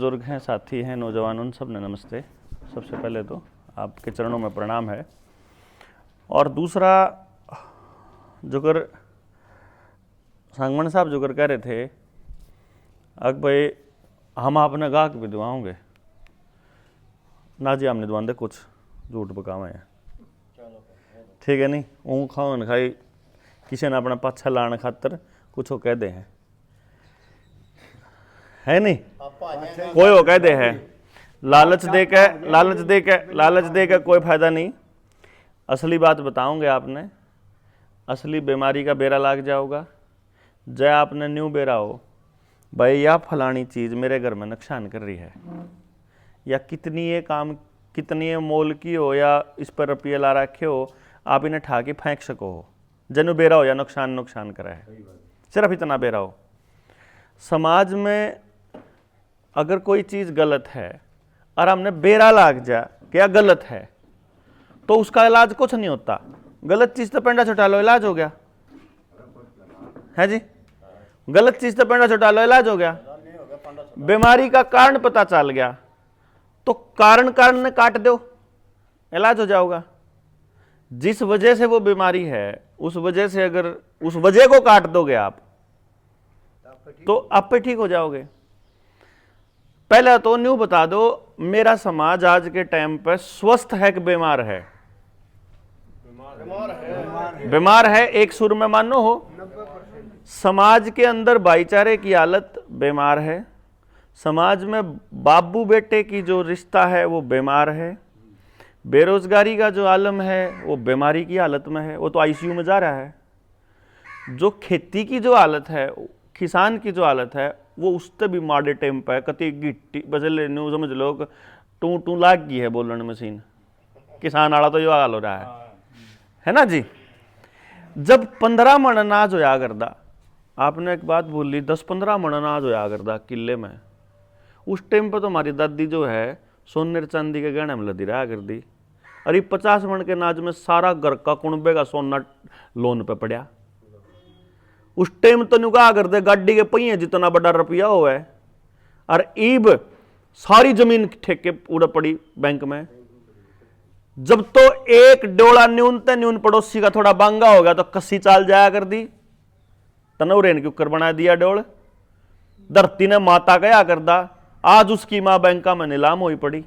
बुजुर्ग हैं, साथी हैं, नौजवान, उन सब ने नमस्ते। सबसे पहले तो आपके चरणों में प्रणाम है। और दूसरा, जोकर सांगमण साहब जोकर कह रहे थे अक भाई हम आपने गाहक भी दुआओगे ना जी, हमने दुआते कुछ झूठ बकावे हैं, ठीक है नहीं। ऊँ खाओ न खाई किसी ने अपना पाछा लाने खातर कुछ कह दे हैं, है नहीं, कोई वो कह दे है। लालच दे के कोई फायदा नहीं। असली बात बताऊंगे आपने, असली बीमारी का बेरा लाग जाओगा जय आपने न्यू बेरा हो भाई या फलानी चीज़ मेरे घर में नुकसान कर रही है, या कितनी ये काम कितनी ये मोल की हो, या इस पर रुपये ला रखे हो, आप इन्हें ठा के फेंक सको हो, जनु बेरा हो या नुकसान करा है, सिर्फ इतना बेरा हो। समाज में अगर कोई चीज़ गलत है और हमने बेरा लाग जा क्या गलत है, तो उसका इलाज कुछ नहीं होता। गलत चीज़ तो पेंडा छुटा लो, इलाज हो गया है जी। गलत चीज़ तो पेंडा छुटा लो, इलाज हो गया। बीमारी का कारण पता चल गया तो कारण ने काट दो, इलाज हो जाओगा। जिस वजह से वो बीमारी है उस वजह से अगर उस वजह को काट दोगे आप तो आप पे ठीक हो जाओगे। पहले तो न्यू बता दो, मेरा समाज आज के टाइम पर स्वस्थ है कि बीमार है? बीमार है। एक सुर में मानो हो। समाज के अंदर भाईचारे की हालत बीमार है। समाज में बाबू बेटे की जो रिश्ता है वो बीमार है। बेरोजगारी का जो आलम है वो बीमारी की हालत में है, वो तो आईसीयू में जा रहा है। जो खेती की जो हालत है, किसान की जो हालत है, वो उससे भी माड़े टाइम पे कति गिट्टी बजले न्यू समझ लो टू टू लाग गई है बोलन मशीन। किसान वाला तो यो हाल हो रहा है ना जी। जब 15 मन अनाज होया करदा, आपने एक बात बोली 10-15 मन अनाज होया करदा किले में, उस टाइम पर तो हमारी दादी जो है सोने चांदी के गहने में लदी रहा कर दी। अरे 50 मन के अनाज में सारा घर का कुणबे का सोना लोन पे पड़ा। उस टाइम तो नुका कर दे गाड़ी के पहिए जितना बड़ा रुपया हो है, और ईब सारी जमीन ठेके पूरा पड़ी बैंक में। जब तो एक डोला न्यून पड़ोसी का थोड़ा बांगा हो गया तो कस्सी चाल जाया कर दी, तनौरेन के ऊपर बना दिया डोल। धरती ने माता गया कर दा, आज उसकी मां बैंका में नीलाम हुई पड़ी।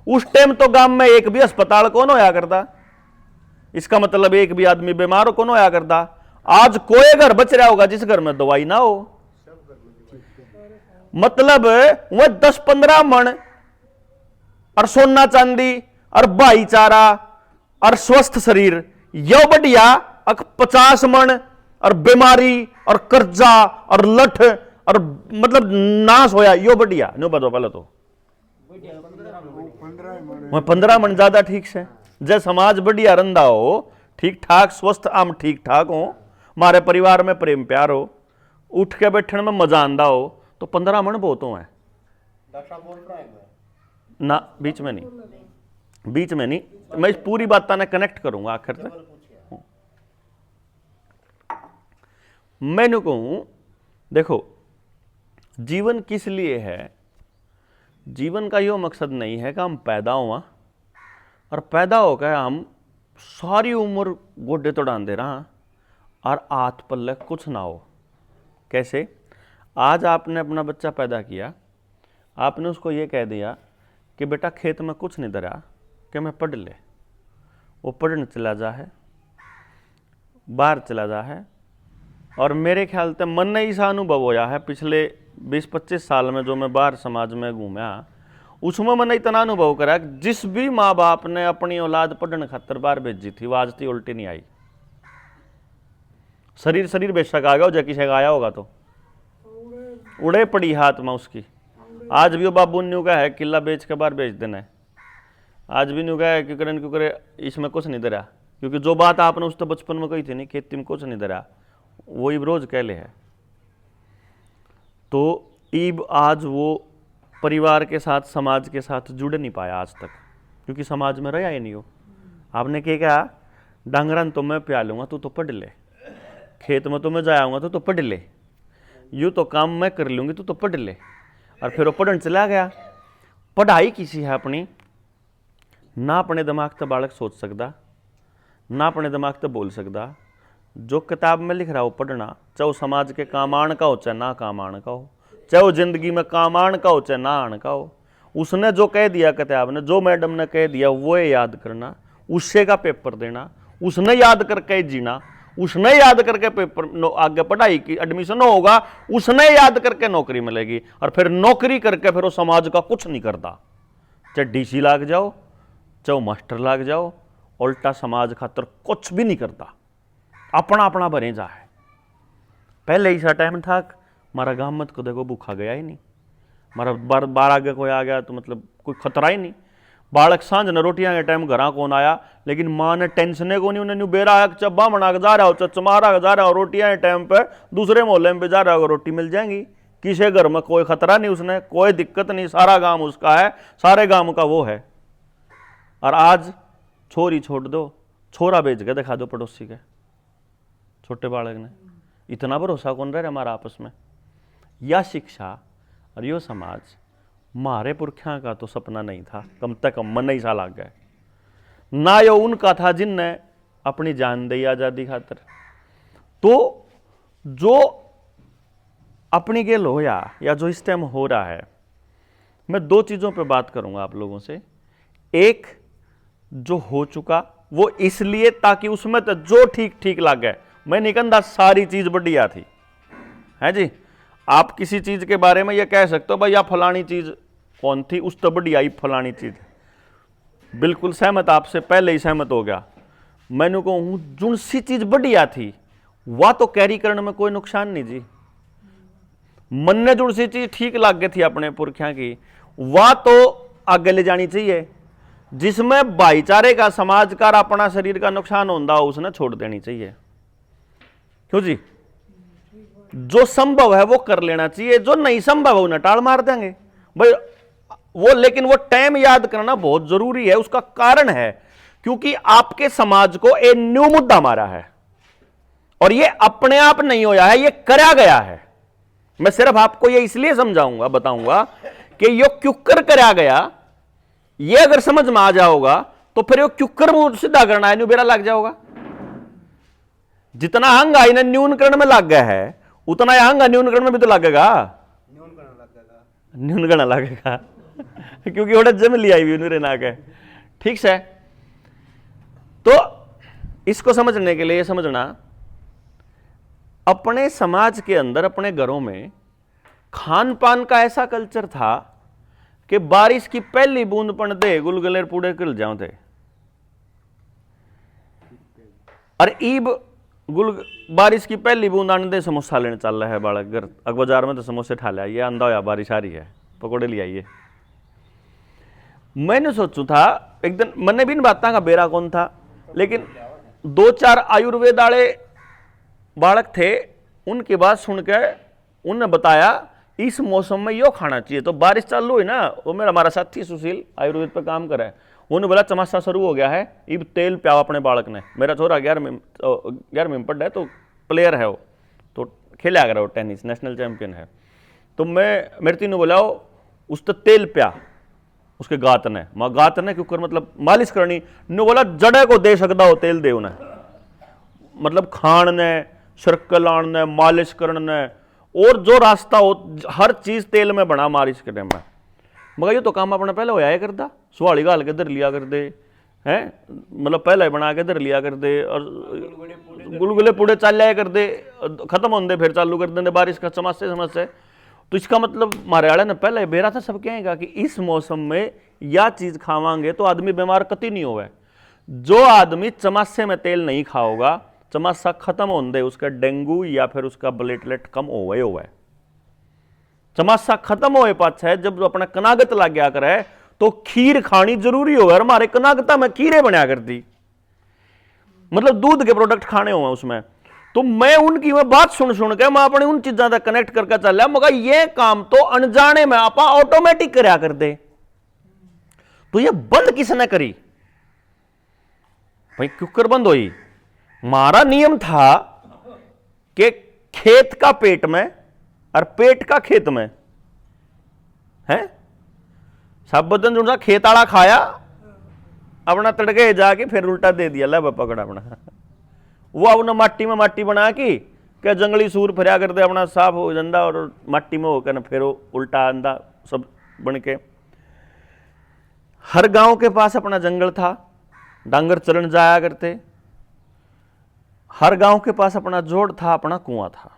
उस टाइम तो गांव में एक भी अस्पताल कौन होया करता, इसका मतलब एक भी आदमी बीमार हो कौन होया करता। आज कोई घर बच रहा होगा जिस घर में दवाई ना हो। मतलब वह 10-15 मन और सोना चांदी और भाईचारा और स्वस्थ शरीर, यो बढ़िया 50 मन और बीमारी और कर्जा और लठ और मतलब नाश होया, यो बढ़िया नो बताओ। पहले तो 15 मन ज्यादा ठीक से। जब समाज बढ़िया रंदा हो, ठीक ठाक स्वस्थ आम ठीक ठाक हो, हमारे परिवार में प्रेम प्यार हो, उठ के बैठने में मजा आंदा हो, तो 15 मन बहुत हो है ना। बीच में नहीं, मैं इस पूरी बात ने कनेक्ट करूंगा आखिर तक। मैंने कहूं देखो, जीवन किस लिए है? जीवन का यो मकसद नहीं है कि हम पैदा हुआ और पैदा होकर हम सारी उम्र गोडे तोड़ान दे रहा और हाथ पल्ले कुछ ना हो। कैसे? आज आपने अपना बच्चा पैदा किया, आपने उसको ये कह दिया कि बेटा खेत में कुछ नहीं धरा कि मैं पढ़ ले। वो पढ़ने चला जा है, बाहर चला जा है। और मेरे ख्याल से मन ने ऐसा अनुभव होया है पिछले 20-25 साल में जो मैं बाहर समाज में घूमया, उसमें मैंने इतना अनुभव करा कि जिस भी माँ बाप ने अपनी औलाद पढ़ने खातर बाहर भेजी थी, वो आज तक उल्टी नहीं आई। शरीर बेशक आ गया हो, किसी का आया होगा तो उड़े पड़ी हाथ में उसकी। आज भी वो बाबू न्यू का है किला बेच के बाहर बेच देना है। आज भी न्यू का है क्योंकि इसमें कुछ नहीं धरा, क्योंकि जो बात आपने उस तो बचपन में कही थी नहीं, खेती में कुछ नहीं धरा, वही रोज कह ले है। तो ईब आज वो परिवार के साथ समाज के साथ जुड़ नहीं पाया आज तक, क्योंकि समाज में रहा ही नहीं हो। आपने क्या कहा, डांगरन तो मैं प्या लूंगा, तू तो पढ़ ले, खेत में तो मैं जाऊंगा तो पढ़ ले, यूँ तो काम मैं कर लूंगी, तू तो पढ़ ले। और फिर वो पढ़न चला गया। पढ़ाई किसी है अपनी, ना अपने दिमाग से बालक सोच सकता, ना अपने दिमाग से बोल सकता। जो किताब में लिख रहा हो पढ़ना, चाहे वो समाज के काम आण का हो चाहे ना काम आण का हो, चाहे वो जिंदगी में काम आण का हो चाहे ना आण का हो, उसने जो कह दिया किताब ने, जो मैडम ने कह दिया वो याद करना, उससे का पेपर देना, उसने याद करके जीना, उसने याद करके पेपर आगे पढ़ाई की एडमिशन होगा, उसने याद करके नौकरी मिलेगी। और फिर नौकरी करके फिर वो समाज का कुछ नहीं करता, चाहे डीसी लाग जाओ चाहे वो मास्टर लाग जाओ, उल्टा समाज खातर कुछ भी नहीं करता, अपना अपना बने जा है। पहले ऐसा टाइम था हमारा गांव में तो देखो भूखा गया ही नहीं, हमारा बार आगे कोई आ गया तो मतलब कोई खतरा ही नहीं। बालक सांझ न रोटियां के टाइम घर कौन आया, लेकिन माँ ने टेंशन को नहीं, उन्हें बेरा चब्बा बना के जा रहा हो, चचमारा जा रहा हो, रोटियां के टाइम पे दूसरे मोहल्ले में जा रहा हो, रोटी मिल जाएंगी, किसी घर में कोई खतरा नहीं, उसने कोई दिक्कत नहीं, सारा गांव उसका है, सारे गांव का वो है। और आज छोरी छोड़ दो, छोरा बेच के दिखा दो पड़ोसी के छोटे बालक ने, इतना भरोसा कौन रहे हमारा आपस में। या शिक्षा और यो समाज मारे पुरखिया का तो सपना नहीं था, कम से कम मन नहीं सा लाग गए ना, यो उनका था जिनने अपनी जान दी आजादी खातर। तो जो अपनी गेल होया या जो इस टाइम हो रहा है, मैं दो चीजों पे बात करूंगा आप लोगों से। एक जो हो चुका वो इसलिए ताकि उसमें तो जो ठीक ठीक लगे, मैं नहीं कहता सारी चीज बढ़िया थी, है जी। आप किसी चीज के बारे में ये कह सकते हो भाई या फलानी चीज कौन थी, उस तो बढ़िया ही फलानी चीज, बिल्कुल सहमत, आपसे पहले ही सहमत हो गया। मैंने कहूं जो सी चीज बढ़िया थी वह तो कैरी करने में कोई नुकसान नहीं जी। मन ने जो सी चीज ठीक लग गई थी अपने पुरखिया की, वह तो आगे ले जानी चाहिए। जिसमें भाईचारे का, समाज का, अपना शरीर का नुकसान होता हो उसने छोड़ देनी चाहिए, क्यों जी। जो संभव है वो कर लेना चाहिए, जो नहीं संभव है उन्हें टाल मार देंगे भाई वो। लेकिन वो टाइम याद करना बहुत जरूरी है, उसका कारण है क्योंकि आपके समाज को एक न्यू मुद्दा मारा है और ये अपने आप नहीं होया है, ये करा गया है। मैं सिर्फ आपको ये इसलिए समझाऊंगा, बताऊंगा कि ये क्यों करा गया, ये अगर समझ में आ जाओगा तो फिर ये क्यों कर सीधा करना है न्यू बेरा लग जाओगा। जितना हंगा इन्हें न्यूनकरण में लग गया है उतना हंगा न्यूनकरण में भी तो लगेगा, न्यूनकरण लगेगा क्योंकि वो जम लिया ना के, ठीक से। तो इसको समझने के लिए ये समझना, अपने समाज के अंदर, अपने घरों में खान पान का ऐसा कल्चर था कि बारिश की पहली बूंद पड़ दे गुलगुले पूरे खिल जाओ थे। और ईब बारिश की पहली बूंद आने दे समोसा लेने चल रहा है बालक घर, बाजार में तो समोसे ठा लिया, ये आंदा होया बारिश आ रही है पकौड़े ले आइए। मैंने सोचू था एक दिन, मैंने भी इन बातों का बेरा कौन था, लेकिन दो चार आयुर्वेद वाले बालक थे, उनकी बात सुनकर उन्होंने बताया इस मौसम में यो खाना चाहिए। तो बारिश चालू हुई ना, वो मेरा हमारा साथी सुशील आयुर्वेद पे काम करे, उन्होंने बोला चमासा शुरू हो गया है, इब तेल प्याओ अपने बालक ने। मेरा छोरा 11वीं में पढ़ है, तो प्लेयर है वो, तो खेला कर टेनिस, नेशनल चैंपियन है। तो मेरे तीनों बोला उस तो तेल प्या उसके गात ने, गात ने क्यों कर मतलब मालिश करनी, नो बोला जड़े को दे सकता हो तेल दे उन्हें, मतलब खान ने, सर्कल आने, मालिश करने, और जो रास्ता हो हर चीज तेल में बना मालिश करने में। मगर ये तो काम अपने पहले होया करता, सुहाड़ी गाल के धर लिया कर दे हैं, मतलब पहले बना के धर लिया कर दे, और गुलगुले पूड़े चल जाया कर दे, खत्म होने फिर चालू कर देंगे बारिश का समझ से। तो इसका मतलब हमारे वाले ने पहले बेरा था सब कहेगा कि इस मौसम में यह चीज खावांगे तो आदमी बीमार कति नहीं होगा। जो आदमी चमासे में तेल नहीं खाओगा, चमासा खत्म होने दे उसका डेंगू या फिर उसका प्लेटलेट कम हुआ है। चमासा खत्म होए पाछा है जब अपना कनागत लग गया करे तो खीर खानी जरूरी होगा। हमारे कनागता में खीरें बना कर दी, मतलब दूध के प्रोडक्ट खाने हुए उसमें। तो मैं उनकी मैं बात सुन के मैं अपने उन चीजों तक कनेक्ट करके चल रहा, मगर ये काम तो अनजाने में आप ऑटोमेटिक करया कर दे। तो ये बंद किसने करी भाई, क्यों बंद हुई? हमारा नियम था कि खेत का पेट में और पेट का खेत में, है। सब दिन जो खेत आला खाया अपना तड़के जाके फिर उल्टा दे दिया, ला पकड़ अपना। वो अपना माटी में माटी बना की क्या जंगली सूर फिर करते अपना साफ हो जाता और माटी में होकर फिर उल्टा आंदा सब बन के। हर गांव के पास अपना जंगल था, डांगर चरण जाया करते। हर गांव के पास अपना जोड़ था, अपना कुआं था।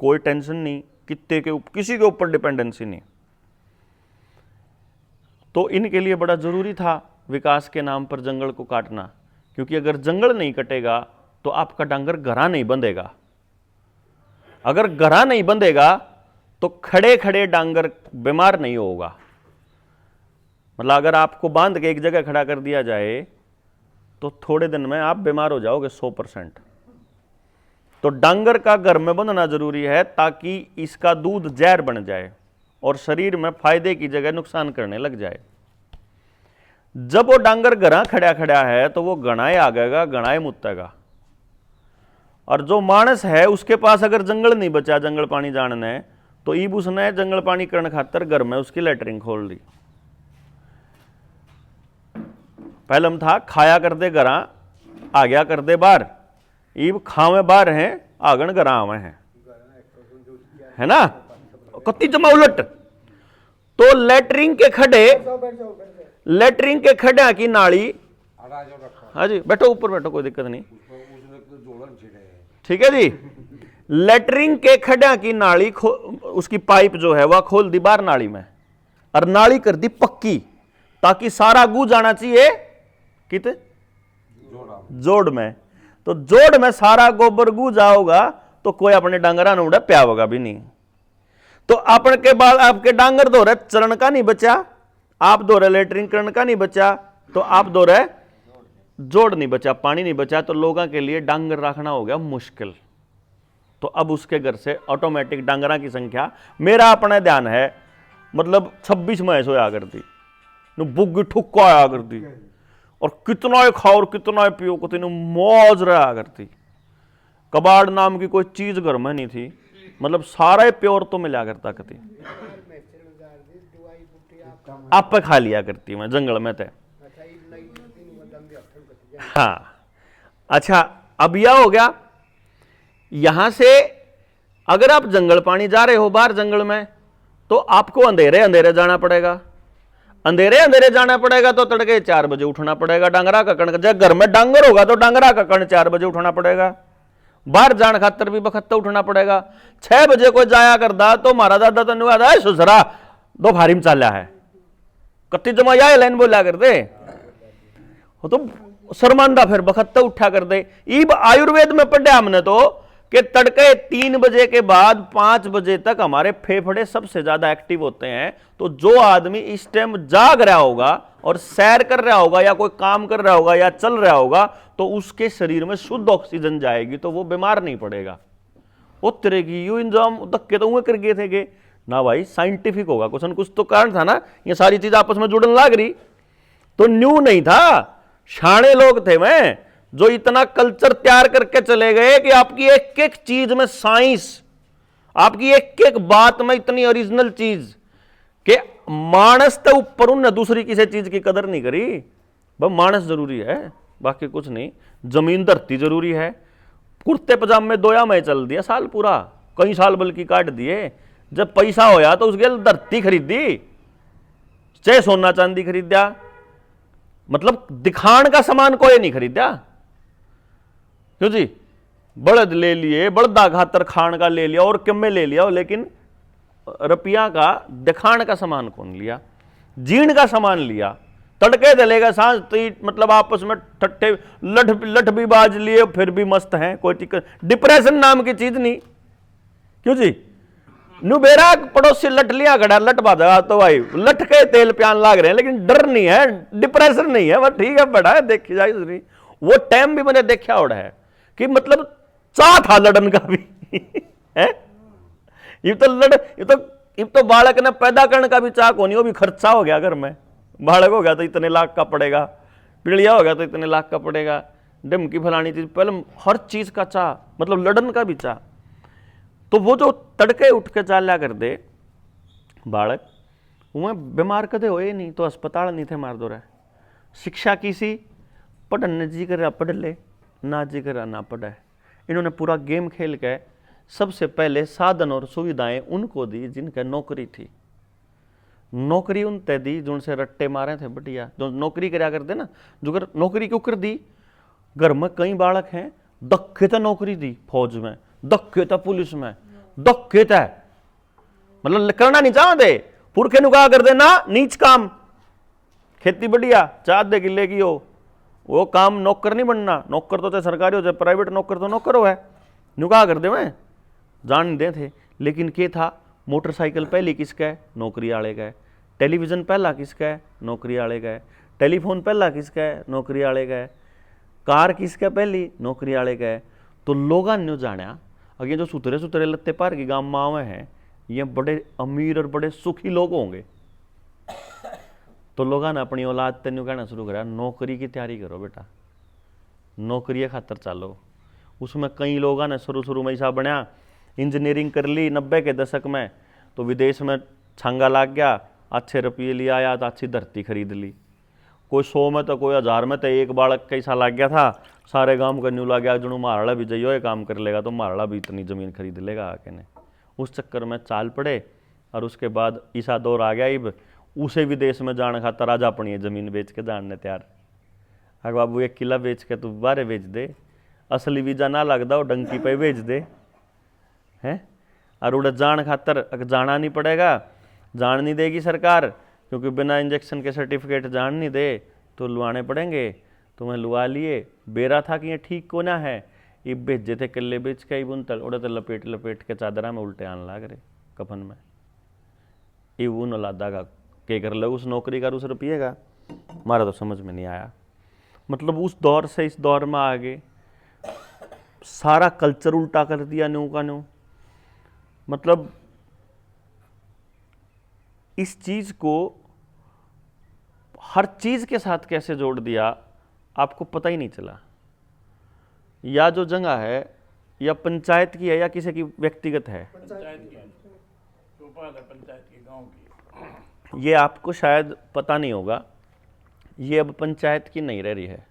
कोई टेंशन नहीं, किसी के ऊपर डिपेंडेंसी नहीं। तो इनके लिए बड़ा जरूरी था विकास के नाम पर जंगल को काटना, क्योंकि अगर जंगल नहीं कटेगा तो आपका डांगर घरा नहीं बंधेगा। अगर घरा नहीं बंधेगा तो खड़े खड़े डांगर बीमार नहीं होगा। मतलब अगर आपको बांध के एक जगह खड़ा कर दिया जाए तो थोड़े दिन में आप बीमार हो जाओगे 100%। तो डांगर का घर में बंधना जरूरी है ताकि इसका दूध जहर बन जाए और शरीर में फायदे की जगह नुकसान करने लग जाए। जब वो डांगर घरा खड़ा खड़ा है तो वो गणाए आगेगा, गणाए मुतेगा। और जो मानस है उसके पास अगर जंगल नहीं बचा जंगल पानी जानने, तो ईब उसने जंगल पानी करने खातर घर में उसकी लेटरिन खोल दी। पहलम था खाया कर दे घरा, आ गया कर दे बाहर। ईब खावे बाहर हैं, आगन घरा आवे हैं, है ना। कत्ती जमा उलट। तो लेटरिन के खड्डे की नाली, हाँ जी बैठो ऊपर बैठो, कोई दिक्कत नहीं, ठीक है जी। लेटरिन के खड्डे की नाली उसकी पाइप जो है वह खोल दी बाहर नाली में, और नाली कर दी पक्की ताकि सारा गू जाना चाहिए किते जोड़ में। तो जोड़ में सारा गोबर गू जाओगा तो कोई अपने डांगरा ने प्यावगा भी नहीं। तो अपन के बाद आपके डांगर दो रहे चरण का नहीं बचा, आप दो रहे लेटरिन करने का नहीं बचा, तो आप दो रहे जोड़ नहीं बचा, पानी नहीं बचा, तो लोगों के लिए डांगर रखना हो गया मुश्किल। तो अब उसके घर से ऑटोमेटिक डांगरा की संख्या, मेरा अपना ध्यान है, मतलब 26 मैच होया करती, बुग्गी ठुक्का आया करती, और कितना खाओ और कितना पियो को तीनों मौज रहा करती। कबाड़ नाम की कोई चीज घर में नहीं थी, मतलब सारा प्योर तो मिला करता कती, आप पे खा लिया करती मैं जंगल में थे। हाँ अच्छा, अब यह हो गया। यहां से अगर आप जंगल पानी जा रहे हो बाहर जंगल में, तो आपको अंधेरे अंधेरे जाना पड़ेगा। अंधेरे अंधेरे जाना पड़ेगा तो तड़के 4 बजे उठना पड़ेगा। डांगरा का कण, जब घर में डांगर होगा तो डांगरा का कण 4 बजे उठना पड़ेगा। बाहर जान खातर भी बखत्ता उठना पड़ेगा। 6 बजे कोई जाया करदा तो मारा दादा तनु आता है सुसरा दो भारी में चाल्या है, कत्ती जमा या लाइन बोला कर दे, वो तो शर्मांदा फिर बखत्ता उठा कर दे। ईब आयुर्वेद में पढ़ा हमने तो कि तड़के 3 बजे के बाद 5 बजे तक हमारे फेफड़े सबसे ज्यादा एक्टिव होते हैं। तो जो आदमी इस टाइम जाग रहा होगा और सैर कर रहा होगा या कोई काम कर रहा होगा या चल रहा होगा, तो उसके शरीर में शुद्ध ऑक्सीजन जाएगी, तो वो बीमार नहीं पड़ेगा। वो तरह की यू इंजाम धक्के तो कर गए थे ना भाई, साइंटिफिक होगा कुछ न कुछ तो कारण था ना, ये सारी चीज आपस में जुड़ने लग रही। तो न्यू नहीं था, शाणे लोग थे मैं, जो इतना कल्चर तैयार करके चले गए कि आपकी एक एक चीज में साइंस, आपकी एक एक बात में इतनी ओरिजिनल चीज कि मानस तो ऊपर उन दूसरी किसी चीज की कदर नहीं करी। बस मानस जरूरी है, बाकी कुछ नहीं। जमीन धरती जरूरी है। कुर्ते पजामे दोया में चल दिया साल पूरा, कई साल बल्कि काट दिए। जब पैसा होया तो उसके धरती खरीदी, चाहे सोना चांदी खरीदा, मतलब दिखान का सामान कोई नहीं खरीदा। क्यों जी, बड़द ले लिए, बड़दा खातर खान का ले लिया और किम्मे ले लिया, लेकिन रुपया का दिखान का सामान कौन लिया? जीण का सामान लिया, तड़के दलेगा सांझ तो मतलब आपस में ठट्ठे लठ भी बाज लिए, फिर भी मस्त हैं, कोई टिकट डिप्रेशन नाम की चीज नहीं। क्यों जी, नुबेरा पड़ोसी लट लिया खड़ा, लट बाजा तो भाई लट के तेल प्यान लाग रहे हैं, लेकिन डर नहीं है, डिप्रेशन नहीं है, वह ठीक है बड़ा है, देखी जाए। वो टाइम भी मैंने देखा उड़ा है कि मतलब चाह था लड़न का भी है। ये तो बालक ने पैदा करने का भी चाह को नहीं, वो भी खर्चा हो गया घर में। बालक हो गया तो इतने लाख का पड़ेगा, पीड़िया हो गया तो इतने लाख का पड़ेगा, डमकी फलानी चीज, पहले हर चीज का चाह, मतलब लड़न का भी चाह। तो वो जो तड़के उठ के चाल्या कर दे बालक, वह बीमार कदे होए नहीं तो अस्पताल नहीं थे मार दो रहे। शिक्षा किसी पढ़ने जी करा पढ़ ले, ना जी करा ना पढ़े। इन्होंने पूरा गेम खेल के सबसे पहले साधन और सुविधाएं उनको दी जिनका नौकरी थी। नौकरी उन तय दी जो उनसे रट्टे मारे थे बढ़िया, जो नौकरी करा करते ना, जो कर नौकरी क्यों कर दी। घर में कई बालक हैं, धक्के तो नौकरी दी, फौज में धक्के तो पुलिस में धक्के तो, मतलब करना नहीं चाहते, पुरखे नु कहा कर देना नीच काम। खेती बढ़िया 4 किले की हो, वो काम नौकर नहीं बनना। नौकर तो चाहे सरकारी हो चाहे प्राइवेट, नौकर तो नौकर हो है, नु कहा कर दे मैं जान नहीं दे थे। लेकिन क्या था, मोटरसाइकिल पहली किसका है, नौकरी वाले का है। टेलीविजन पहला किसका है, नौकरी वाले का है। टेलीफोन पहला किसका है, नौकरी वाले का है। कार किसका पहली, नौकरी वाले का है। तो लोगों ने जाना अगे जो सुतरे सुतरे लत्ते पार के गांव मावे हैं, ये बड़े अमीर और बड़े सुखी लोग होंगे। तो लोगों ने अपनी औलाद तेन कहना शुरू करा, नौकरी की तैयारी करो बेटा, नौकरी खातर चालो। उसमें कई लोगों ने शुरू में ऐसा बनया, इंजीनियरिंग कर ली 90 के दशक में, तो विदेश में छांगा लाग गया, अच्छे रुपये ले आया तो अच्छी धरती खरीद ली। कोई 100 में तो कोई 1000 में तो एक बालक कैसा लाग गया था, सारे गांव का न्यू लाग गया, जुनू महाराड़ा भी जाइयो ये काम कर लेगा तो महाराड़ा भी इतनी ज़मीन खरीद लेगा आके ने। उस चक्कर में चाल पड़े और उसके बाद ईसा दौर आ गया। इब उसे विदेश में जाने खातर आज अपनी ज़मीन बेच के जानने तैयार। अगर बाबू एक किला बेच के तू बारे बेच दे, असली वीजा ना लगता वो डंकी पे बेच दे हैं। और उड़े जान खातर अगर जाना नहीं पड़ेगा, जान नहीं देगी सरकार, क्योंकि बिना इंजेक्शन के सर्टिफिकेट जान नहीं दे तो लुआने पड़ेंगे। तुम्हें लुआ लिए, बेरा था कि ये ठीक को ना है, ये भेजे थे किले बेच के ही बुनतल उड़े तो लपेट लपेट के चादरा में उल्टे आने लग रहे कफन में। ये वो नौलादा का के कर लो उस नौकरी का उस रुपये का, हमारा तो समझ में नहीं आया। मतलब उस दौर से इस दौर में आगे सारा कल्चर उल्टा कर दिया न्यू का न्यू। मतलब इस चीज को हर चीज के साथ कैसे जोड़ दिया आपको पता ही नहीं चला। या जो जगह है या पंचायत की है या किसी की व्यक्तिगत है, पंचायत की गांव की, ये आपको शायद पता नहीं होगा। ये अब पंचायत की नहीं रह रही है,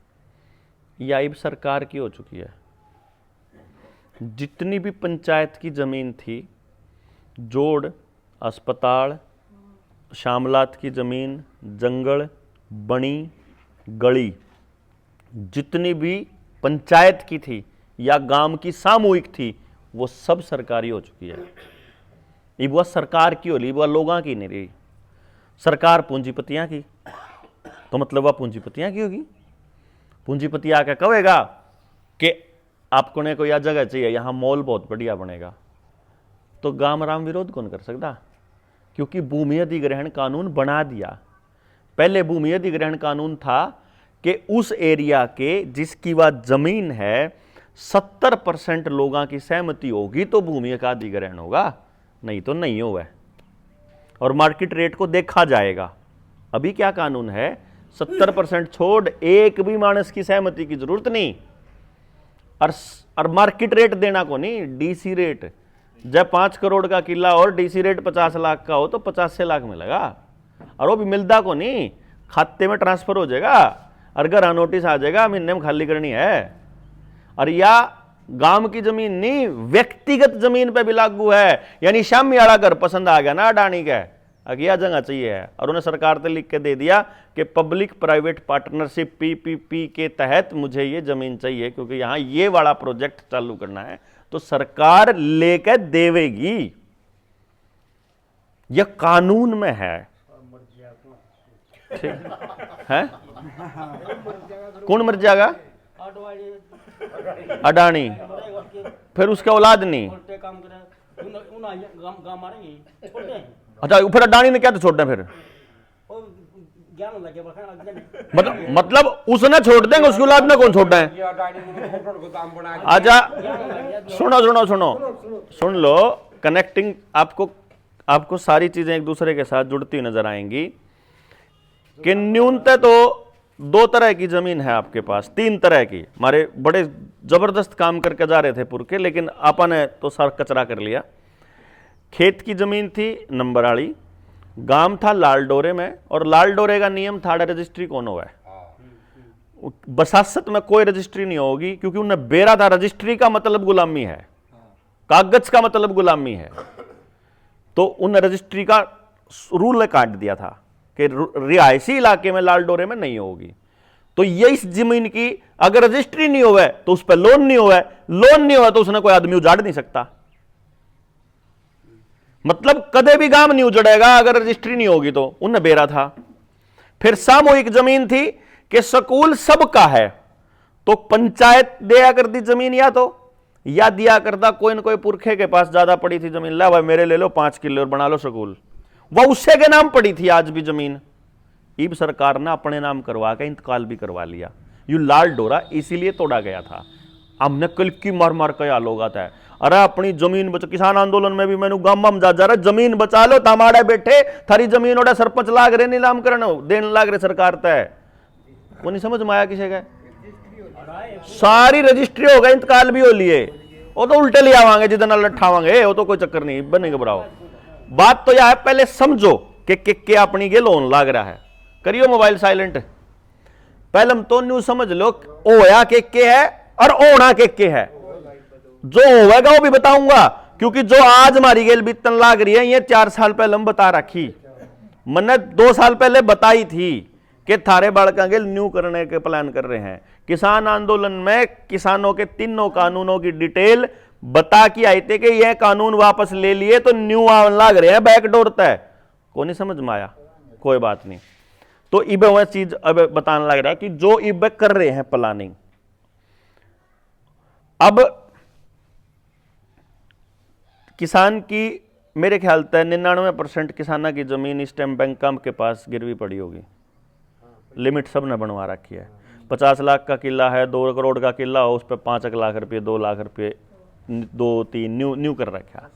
या अब सरकार की हो चुकी है। जितनी भी पंचायत की जमीन थी, जोड़, अस्पताल, शामलात की जमीन, जंगल, बनी, गली, जितनी भी पंचायत की थी या गांव की सामूहिक थी, वो सब सरकारी हो चुकी है। ये वह सरकार की हो रही, वह लोगों की नहीं रही। सरकार पूंजीपतियां की, तो मतलब वह पूंजीपतियां की होगी। पूंजीपति आके कहेगा कि आपको ने कोई जगह चाहिए, यहां मॉल बहुत बढ़िया बनेगा, तो गांव राम विरोध कौन कर सकता, क्योंकि भूमि अधिग्रहण कानून बना दिया। पहले भूमि अधिग्रहण कानून था कि उस एरिया के जिसकी वह जमीन है 70% लोगों की सहमति होगी तो भूमि का अधिग्रहण होगा, नहीं तो नहीं होगा। और मार्केट रेट को देखा जाएगा। अभी क्या कानून है, 70% छोड़ एक भी मानस की सहमति की जरूरत नहीं। और मार्केट रेट देना को नहीं, डीसी रेट। जब 5 करोड़ का किला और डीसी रेट 50 लाख का हो तो 50 लाख मिलेगा। और वो भी मिलता को नहीं, खाते में ट्रांसफर हो जाएगा और घर नोटिस आ जाएगा महीने में खाली करनी है। और या गांव की जमीन नहीं, व्यक्तिगत जमीन पे भी लागू है। यानी शामी वाला घर पसंद आ गया ना अडानी का, अगिया जगह चाहिए है, और उन्हें सरकार ने लिख के दे दिया कि पब्लिक प्राइवेट पार्टनरशिप PPP के तहत मुझे ये जमीन चाहिए, क्योंकि यहां ये वाला प्रोजेक्ट चालू करना है, तो सरकार लेकर देवेगी। यह कानून में है। ठीक है, कौन मर जाएगा, अडानी, फिर उसके औलाद नहीं। अच्छा, फिर अडानी ने क्या तो छोड़ दें फिर, मतलब उसने छोड़ देंगे, उसकी औलाद ने कौन छोड़ दें। अच्छा सुनो सुनो सुनो सुन लो, कनेक्टिंग आपको सारी चीजें एक दूसरे के साथ जुड़ती नजर आएंगी। कि न्यूनतः तो 2 तरह की जमीन है आपके पास, 3 तरह की। हमारे बड़े जबरदस्त काम करके जा रहे थे पुरखे, लेकिन आपा ने तो सारा कचरा कर लिया। खेत की जमीन थी नंबर वाली, गांव था लाल डोरे में, और लाल डोरे का नियम था रजिस्ट्री कौन हुआ है, बसासत में कोई रजिस्ट्री नहीं होगी, क्योंकि उन्हें बेरा था रजिस्ट्री का मतलब गुलामी है, कागज का मतलब गुलामी है। तो उन रजिस्ट्री का रूल ने काट दिया था कि रिहायशी इलाके में लाल डोरे में नहीं होगी। तो ये इस जमीन की अगर रजिस्ट्री नहीं हुआ तो उस पर लोन नहीं हुआ, लोन नहीं हुआ तो उसने कोई आदमी उजाड़ नहीं सकता। मतलब कदे भी गांव नहीं उजड़ेगा अगर रजिस्ट्री नहीं होगी। तो उन बेरा था। फिर सामूहिक जमीन थी कि स्कूल सबका है, तो पंचायत दिया करती जमीन, या दिया करता कोई न कोई पुरखे के पास ज्यादा पड़ी थी जमीन, ला भाई मेरे ले लो 5 किलो और बना लो स्कूल, वह उससे के नाम पड़ी थी आज भी जमीन। ईब सरकार ने अपने नाम करवा के इंतकाल भी करवा लिया। यू लाल डोरा इसीलिए तोड़ा गया था। हमने कल की मार मार के लोग आता है, अरे अपनी जमीन बचा। किसान आंदोलन में भी मैंने गांव में जा रहा जमीन बचा लो, तमाड़े बैठे थारी जमीन ओडा सरपंच लाग रहे नीलाम करने देने लाग रहे सरकार तय, वो नहीं समझ में आया किसी का। सारी रजिस्ट्री हो गई, इंतकाल भी हो लिए, वो तो उल्टे ले आवांगे जिधर लट्ठावांगे, वो तो कोई चक्कर नहीं, बने घबराओ। बात तो यह है पहले समझो कि अपनी के लोन लाग रहा है। करियो मोबाइल साइलेंट, पहले तो न्यू समझ लो होया के है और ओना के है। जो होगा वो भी बताऊंगा, क्योंकि जो आज हमारी गेल बीतन लाग रही है ये 4 साल पहले हम बता रखी, मैंने 2 साल पहले बताई थी कि थारे बालका गेल न्यू करने के प्लान कर रहे हैं। किसान आंदोलन में किसानों के 3 कानूनों की डिटेल बता के आई थे कि यह कानून वापस ले लिए तो न्यू लाग रहे हैं, बैकडोर तय को नहीं समझ में आया, कोई बात नहीं। तो इब वह चीज अब बताने लग रहा है कि जो इब कर रहे हैं प्लानिंग। अब किसान की मेरे ख्याल से 99% किसाना की जमीन इस टाइम बैंक के पास गिरवी पड़ी होगी। लिमिट सब ने बनवा रखी है। 50 लाख का किला है, 2 करोड़ का किला हो, उस पर 5 लाख रुपये 2 लाख रुपये 2-3 न्यू कर रखा,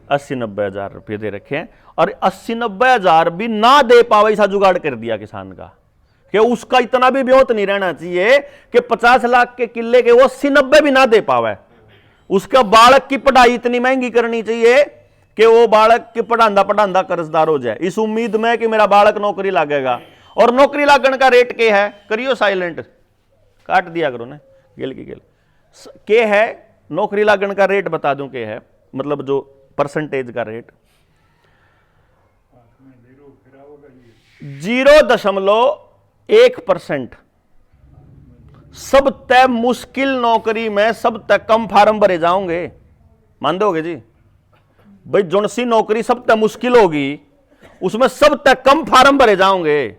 80-90 हजार रुपये दे रखे हैं। और 80-90 हजार भी ना दे पावे ऐसा जुगाड़ कर दिया किसान का कि उसका इतना भी ब्योत नहीं रहना चाहिए कि 50 लाख के किले के वो 80-90 भी ना दे पावे। उसका बालक की पढ़ाई इतनी महंगी करनी चाहिए कि वो बालक की पढ़ांदा कर्जदार हो जाए, इस उम्मीद में कि मेरा बालक नौकरी लागेगा। और नौकरी लागण का रेट के है, करियो साइलेंट, काट दिया करो ना गेल की गेल के है। नौकरी लागण का रेट बता दूं के है, मतलब जो परसेंटेज का रेट 0.1%। सब तय मुश्किल नौकरी में सब तय कम फार्म भरे जाओगे, मान दोगे जी भाई, जोन सी नौकरी सब तय मुश्किल होगी उसमें सब तय कम फार्म भरे जाओगे।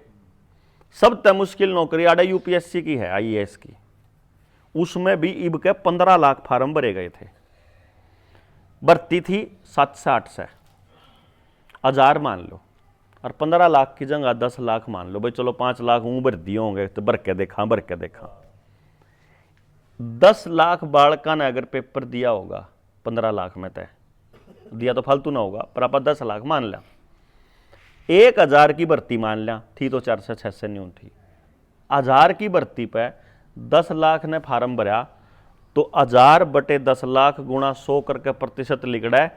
सब तय मुश्किल नौकरी आड़ा यूपीएससी की है, आईएएस की, उसमें भी इब के 15 लाख फार्म भरे गए थे। भर्ती थी 7 से 8 से हजार मान लो, और 15 लाख की जगह 10 लाख मान लो भाई, चलो 5 लाख ऊं भर दिए होंगे तो भर के देखा 10 लाख बालका ने अगर पेपर दिया होगा 15 लाख में तय दिया तो फालतू ना होगा, पर आप 10 लाख मान लिया, 1000 की भर्ती मान लिया थी तो 4 से 6 से न्यून थी। 1000 की भर्ती पे 10 लाख ने फार्म भरा तो 1000/10 लाख गुणा 100 करके प्रतिशत लिख रहा है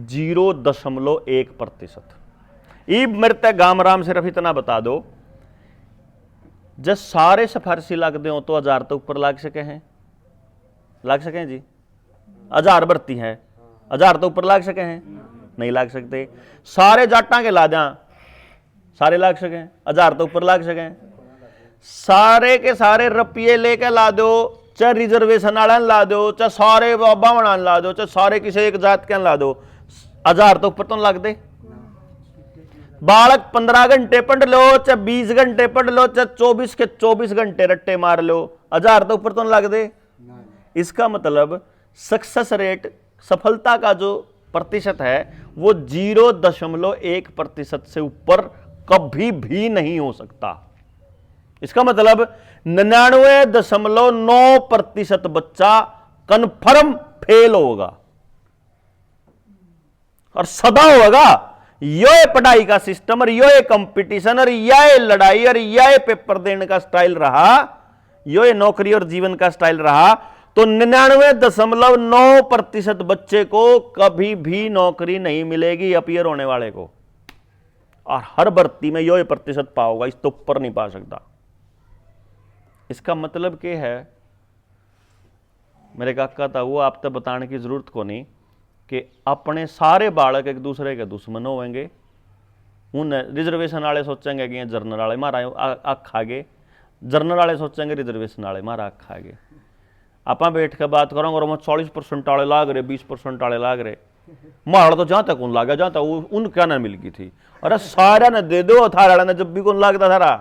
0.1%। ईब मेरे गाम राम सिर्फ इतना बता दो, जब सारे सिफारसी लाग दे तो 1000 तो ऊपर लाग सके हैं जी। 1000 भर्ती है, 1000 तो ऊपर लाग सके हैं, नहीं लाग सकते। सारे जाटा के ला दें, सारे लाग सके, 1000 तो ऊपर लाग सके। सारे के सारे रुपये लेके ला दो, चाहे रिजर्वेशन वाला ला दो, चाहे सारे बावना ला दो, चाहे सारे किसी एक जात के ला दो, 1000 तो ऊपर तो लग दे। बालक 15 घंटे पढ़ लो, चाहे 20 घंटे पढ़ लो, चाहे 24 के 24 घंटे रट्टे मार लो, 1000 तो ऊपर तो लग दे। इसका मतलब सक्सेस रेट, सफलता का जो प्रतिशत है वो 0.1% से ऊपर कभी भी नहीं हो सकता। इसका मतलब 99.9% बच्चा कन्फर्म फेल होगा, और सदा होगा। ये पढ़ाई का सिस्टम और ये कंपटीशन और ये लड़ाई और ये पेपर देने का स्टाइल रहा, ये नौकरी और जीवन का स्टाइल रहा, तो 99.9% बच्चे को कभी भी नौकरी नहीं मिलेगी अपीयर होने वाले को। और हर भर्ती में यो प्रतिशत पाओगा, इस तो ऊपर नहीं पा सकता। इसका मतलब क्या है, मेरे काका था वो आप तक बताने की जरूरत को नहीं कि अपने सारे बालक एक दूसरे के दुश्मन होंगे। उन रिजर्वेशन वाले सोचेंगे कि जर्नल वाले मारा आख खागे, जर्नल वाले सोचेंगे रिजर्वेशन वाले मारा आख खागे। आप बैठ के बात करोगे और 40% वाले लाग रहे, 20% वाले लाग रहे, मारा तो जहां तक उन लागा जहां तक उन क्या ना मिल गई थी। अरे सारा ने दे दो, थारा ने जब भी कौन लागता सारा।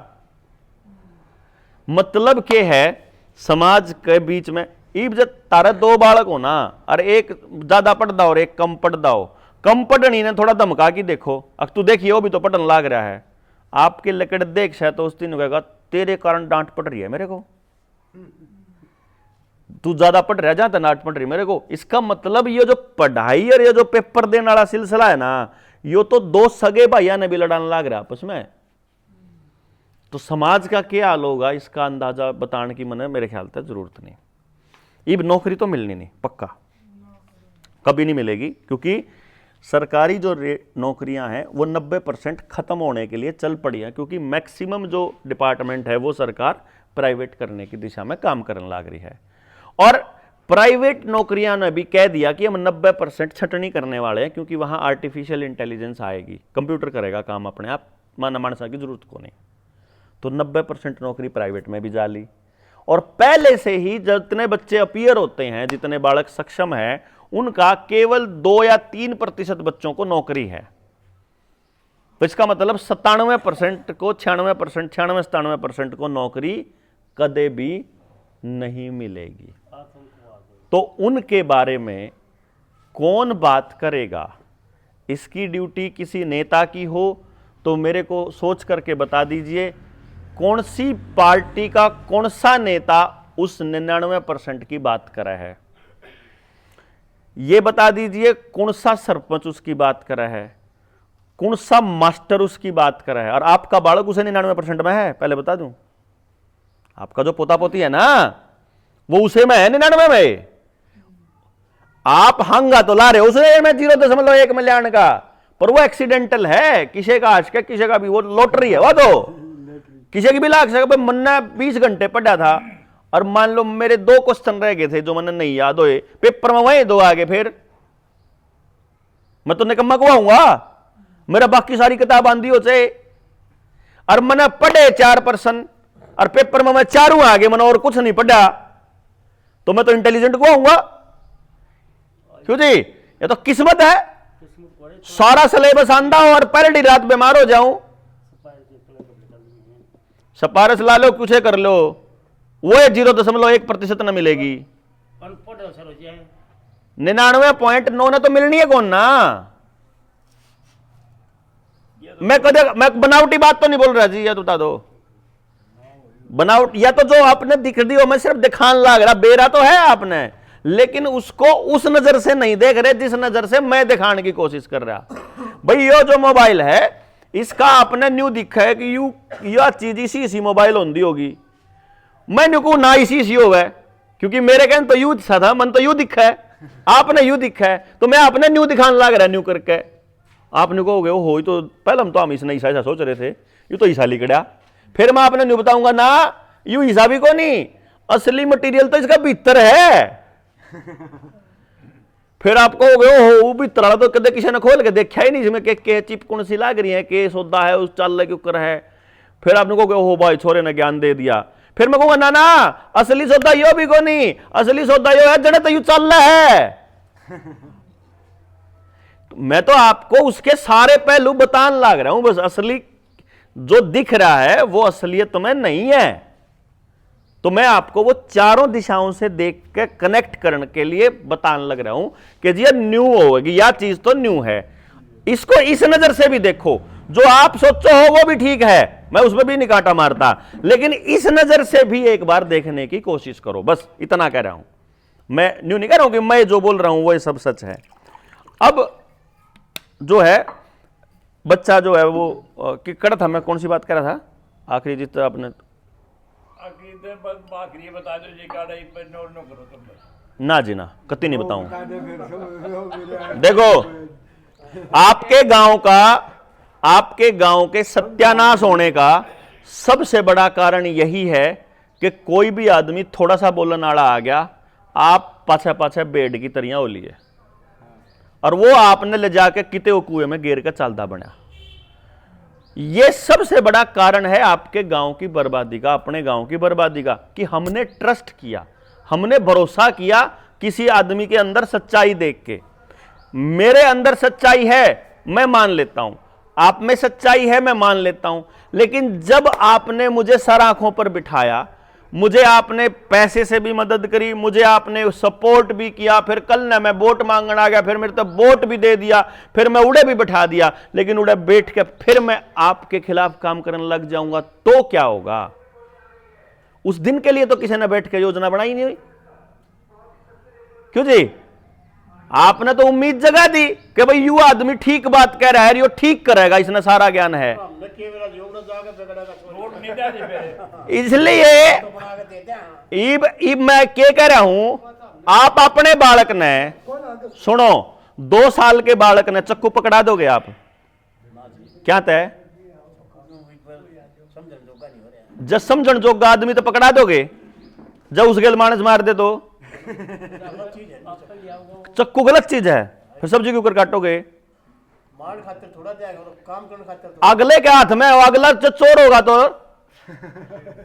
मतलब क्या है, समाज के बीच में इब जब तारे दो बालक हो ना, और एक ज्यादा पढ़ता और एक कम पढ़ता हो, कम पढ़नी ने थोड़ा धमका की देखो, अब तू देखिए वो भी तो पढ़ने लाग रहा है, आपके लकड़ देख से तो उस दिन कहेगा तेरे कारण डांट पड़ रही है मेरे को, तू ज्यादा पढ़ रहा है जहां तक डांट पड़ रही है मेरे को। इसका मतलब ये जो पढ़ाई और ये जो पेपर देने वाला सिलसिला है ना, यो तो दो सगे भाइया ने भी लड़ाने लाग रहा आपस में। तो समाज का क्या हाल होगा इसका अंदाजा बताने की मैंने मेरे ख्याल से जरूरत नहीं। इब नौकरी तो मिलनी नहीं, पक्का कभी नहीं मिलेगी, क्योंकि सरकारी जो नौकरियां हैं वो 90% खत्म होने के लिए चल पड़ी हैं, क्योंकि मैक्सिमम जो डिपार्टमेंट है वो सरकार प्राइवेट करने की दिशा में काम करने लग रही है। और प्राइवेट नौकरियां ने भी कह दिया कि हम 90% छटनी करने वाले हैं, क्योंकि वहां आर्टिफिशियल इंटेलिजेंस आएगी, कंप्यूटर करेगा काम अपने आप, मानसा की जरूरत को नहीं। तो 90% नौकरी प्राइवेट में भी जा ली। और पहले से ही जितने बच्चे अपीयर होते हैं, जितने बालक सक्षम हैं, उनका केवल 2 या 3% बच्चों को नौकरी है। तो इसका मतलब 97% को 96%, 96-97% को नौकरी कदे भी नहीं मिलेगी। तो उनके बारे में कौन बात करेगा? इसकी ड्यूटी किसी नेता की हो तो मेरे को सोच करके बता दीजिए, कौन सी पार्टी का कौन सा नेता उस 99% की बात करा है? यह बता दीजिए कौन सा सरपंच उसकी बात करा है, कौन सा मास्टर उसकी बात करा है। और आपका बालक उसे 99% में है, पहले बता दूं, आपका जो पोता पोती है ना वो उसे में है 99 में। आप हंगा तो ला रहे हो उसने में 0.1 मिलियन का, पर वो एक्सीडेंटल है, किसी का आज का किसी का भी, वो लॉटरी है वो तो, किसी की भी लाख सके। मैंने 20 घंटे पढ़ा था और मान लो मेरे 2 क्वेश्चन रह गए थे जो मैंने नहीं याद हुए, पेपर में वही 2 आ गए, फिर मैं तो निकम्मा कुआऊंगा, मेरा बाकी सारी किताब आंधी हो जाए। और मैंने पढ़े 4% और पेपर में मैं 4 आ गए, मैंने और कुछ नहीं पढ़ा, तो मैं तो इंटेलिजेंट कुआऊंगा। क्यों जी? ये तो किस्मत है। सारा सिलेबस आंधा हो और पहली रात बीमार हो जाऊं, सिफारिश ला लो, कुछ कर लो, वो 0.1% न मिलेगी। 99.9 ने तो मिलनी है कौन ना। मैं बनावटी बात तो नहीं बोल रहा जी, या तो बता दो बनावट, या तो जो आपने दिख दी हो मैं सिर्फ दिखान लग रहा, बेरा तो है आपने, लेकिन उसको उस नजर से नहीं देख रहे जिस नजर से मैं दिखाने की कोशिश कर रहा। भाई ये जो मोबाइल है इसका आपने न्यू दिखा है कि यह चीज इसी मोबाइल होती होगी, मैं न्यू को ना इसी हो गए, क्योंकि मेरे कहने तो यू था, मन तो यू दिखा है, आपने यू दिखा है, तो मैं आपने न्यू दिखाने लग रहा न्यू करके। आपने कहोगे हो तो पहले हम तो हम इसने ऐसा सोच रहे थे, यू तो ईसा लिखड़ा, फिर मैं आपने न्यू बताऊंगा ना यू ईसा भी को नहीं, असली मटेरियल तो इसका भीतर है। फिर आपको हो गए हो भीतर वाला तो कदे किसी ने खोल के देखा ही नहीं, जिसमें के चिप कौन सी लाग रही है, के सौदा है उस चल के ऊपर है। फिर आपने कहोगे हो भाई छोरे ने ज्ञान दे दिया, फिर मैं कहूंगा ना ना असली सौदा यो भी को नहीं, असली सौदा यो है जड़े तो यू चल रहा है। मैं तो आपको उसके सारे पहलू बताने लग रहा हूं, बस असली जो दिख रहा है वो असलियत में नहीं है। तो मैं आपको वो चारों दिशाओं से देख के कनेक्ट करने के लिए बताने लग रहा हूं कि जी ये न्यू होगी, या चीज तो न्यू है, इसको इस नजर से भी देखो, जो आप सोचो हो वो भी ठीक है, मैं उसमें भी नहीं कांटा मारता, लेकिन इस नजर से भी एक बार देखने की कोशिश करो, बस इतना कह रहा हूं। मैं न्यू नहीं कह रहा हूं कि मैं जो बोल रहा हूं वो सब सच है। अब जो है बच्चा जो है वो किकड़ था, मैं कौन सी बात कर रहा था आखिरी, जित आपने बता दो जी, करो तुम ना जी ना कति नहीं बताऊं। देखो आपके गांव का आपके गांव के सत्यानाश होने का सबसे बड़ा कारण यही है कि कोई भी आदमी थोड़ा सा बोलने वाला आ गया, आप पाछे पाछे बेड की तरियां हो लिए और वो आपने ले जाके किते वो कुएं में गिर के चलता बना। ये सबसे बड़ा कारण है आपके गांव की बर्बादी का, अपने गांव की बर्बादी का, कि हमने ट्रस्ट किया, हमने भरोसा किया किसी आदमी के अंदर सच्चाई देख के। मेरे अंदर सच्चाई है मैं मान लेता हूं, आप में सच्चाई है मैं मान लेता हूं, लेकिन जब आपने मुझे सर आंखों पर बिठाया, मुझे आपने पैसे से भी मदद करी, मुझे आपने सपोर्ट भी किया, फिर कल ना मैं वोट मांगने आ गया, फिर मेरे तो वोट भी दे दिया, फिर मैं उड़े भी बैठा दिया, लेकिन उड़े बैठ के फिर मैं आपके खिलाफ काम करने लग जाऊंगा तो क्या होगा? उस दिन के लिए तो किसी ने बैठ के योजना बनाई नहीं हुई। क्यों जी? आपने तो उम्मीद जगा दी कि भाई यू आदमी ठीक बात कह रहा है, यो ठीक करेगा, इसने सारा ज्ञान है। इसलिए इब मैं क्या कह रहा हूं, आप अपने बालक ने, सुनो, 2 साल के बालक ने चक्कू पकड़ा दोगे आप? क्या तय? जब समझण जोगा आदमी तो पकड़ा दोगे, जब उस गेल मानस मार दे तो चक्कू गलत चीज है, फिर सब्जी के ऊपर काटोगे। मान खातिर थोड़ा जाएगा, काम करने खातिर अगले के हाथ में, अगला जो चोर होगा तो,